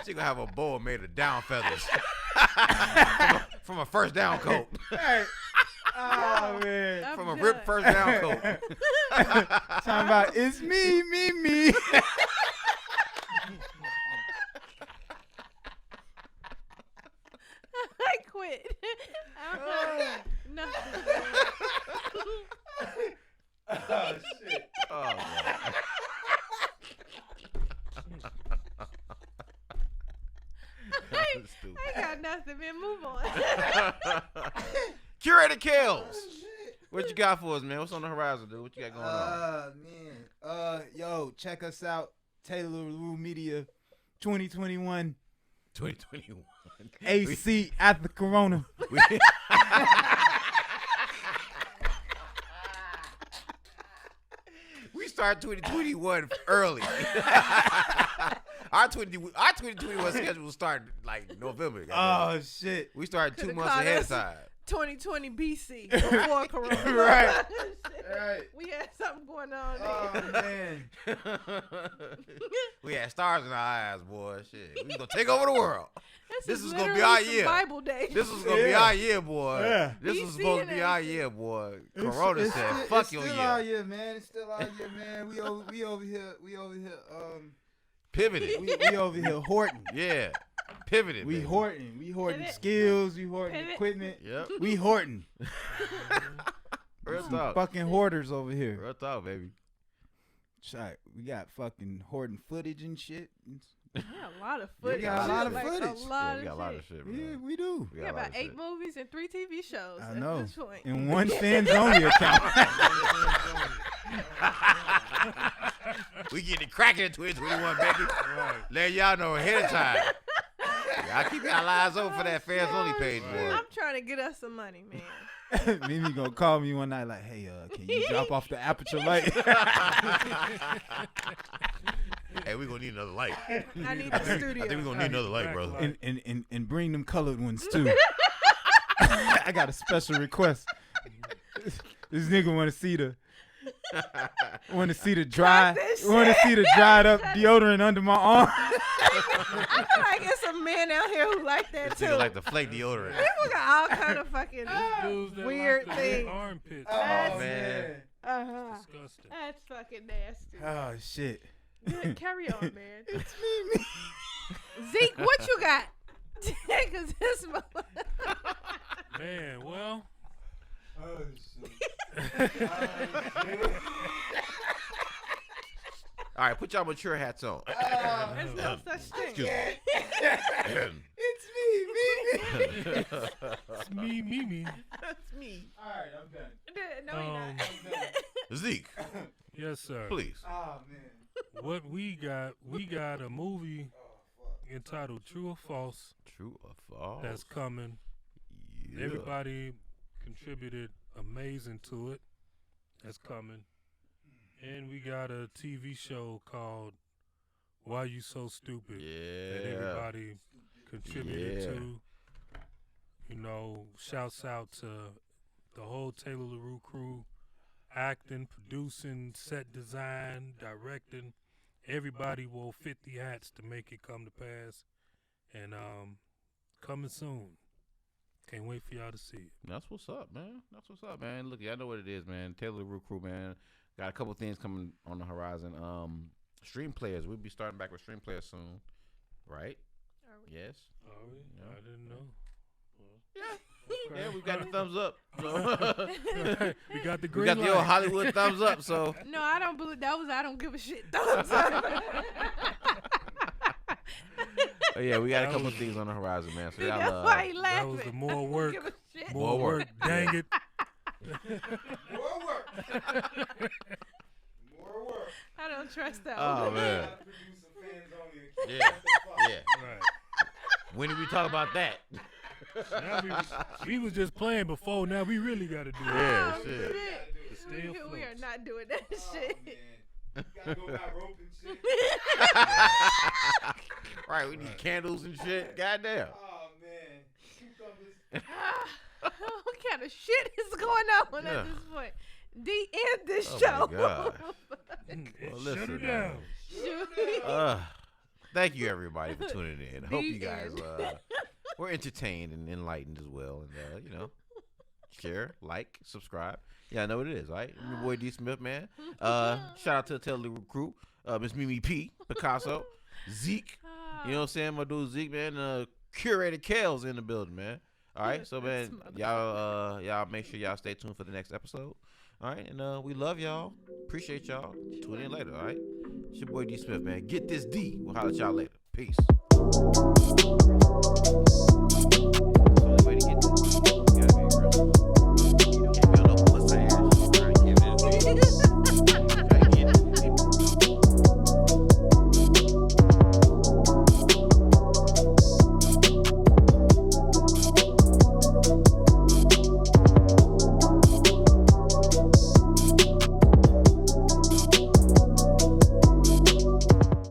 She gonna have a boa made of down feathers. from a first down coat. Hey. Oh, man. I'm From a done. ripped first down coat. Talking about, it's me. I quit. Nothing. Oh, shit. Oh, man. I got nothing, man. Move on. Curator Kills. What you got for us, man? What's on the horizon, dude? What you got going on? Man. Yo, check us out. LaRue Media 2021. 2021. AC after Corona. We start 2021 early. Our 2021 schedule will start like November. Oh, shit. We started 2 Coulda months caught ahead of us. time. 2020 BC before Corona. Right. Right. We had something going on. Oh, man. We had stars in our eyes, boy. Shit, we gonna take over the world. This is gonna be literally our some year. Bible day. This was gonna be our year, boy. Yeah. This BC was supposed to be and our everything. year, boy. Corona said, It's "Fuck your still year." our year, man. It's still our year, man. We over here. Pivoted. We over here hoarding. Yeah. Pivoted. We baby. hoarding. We hoarding Pivot. skills. We hoarding Pivot. equipment. Yep. We hoarding. Real Some talk. fucking hoarders over here. Real talk, baby. Shit, we got fucking hoarding footage and shit. We got a lot of footage. got a lot of Like, footage. A Yeah, lot we got a lot of of shit. shit, Yeah, man. we do. We got got a lot about of 8 shit. movies and 3 TV shows I at know. this point. And one fans only account. We getting it cracking in 2021, baby. Let y'all know ahead of time. Y'all keep y'all eyes open for that fans only page, boy. I'm trying to get us some money, man. Mimi gonna call me one night like, hey, can you drop off the aperture light? Hey, we gonna need another light. I need the studio. I think we gonna need another light, brother. and bring them colored ones too. I got a special request. This nigga want to see the dried up deodorant under my arm. I feel like there's some men out here who like that This too. nigga like the flake deodorant. People got all kind of fucking Dudes that weird like the things. armpits. Oh, man. Uh-huh. Disgusting. That's fucking nasty. Oh shit. Good, carry on, man. It's me. Zeke, what you got? Cause this Man, well, Oh shit. All right, put y'all mature hats on. there's no such thing. Excuse me. It's me, it's me. That's me. All right, I'm done. No, you're not. Zeke, Yes, sir. please. Oh man. What we got a movie entitled True or False True or false? that's coming. Yeah. Everybody contributed amazing to it. That's coming. And we got a TV show called Why You So Stupid that Yeah. everybody contributed Yeah. to. You know, shouts out to the whole Taylor LaRue crew, acting, producing, set design, directing. Everybody wore 50 hats to make it come to pass. And coming soon. Can't wait for y'all to see it. That's what's up, man. That's what's up, man. Look, y'all know what it is, man. Taylor LaRue crew, man. Got a couple things coming on the horizon. Stream players. We'll be starting back with stream players soon, right? Yes. Oh, Yeah. I didn't know. Yeah, we got the thumbs up. So. We got the We green got the old light. Hollywood thumbs up. So No, I don't believe that was I don't give a shit. Thumbs up. oh, yeah, we got a couple things on the horizon, man. So That's y'all, why he That laughing. was the more I don't work. give a shit. More work. Dang it. More work. More work. I don't trust that Oh one. man, Producer fans only. yeah, yeah. Right. When did we talk about that? Now we was just playing before. Now we really got to do it. Yeah, Oh, shit. Stay afloat. We are not doing that shit. Man. You gotta go buy rope and shit. Right, we need candles and shit. Goddamn. Oh man. Cucumbers. What kind of shit is going on Yeah. at this point? D, end this Oh, show. my God. Shut listen, her man. down. Thank you, everybody, for tuning in. Hope you guys end. were entertained and enlightened as well. And, share, like, subscribe. Yeah, I know what it is, right? I'm your boy D.Smith, man. Shout out to the TLC Crew. Miss Mimi P, Picasso, Zeke. You know what I'm saying? My dude Zeke, man. Curator Kale's in the building, man. All right, so, man, y'all make sure y'all stay tuned for the next episode. All right, and we love y'all. Appreciate y'all. Tune in later, all right? It's your boy D.Smith, man. Get this D. We'll holler at y'all later. Peace. That's the only way to get this. You gotta be aggressive.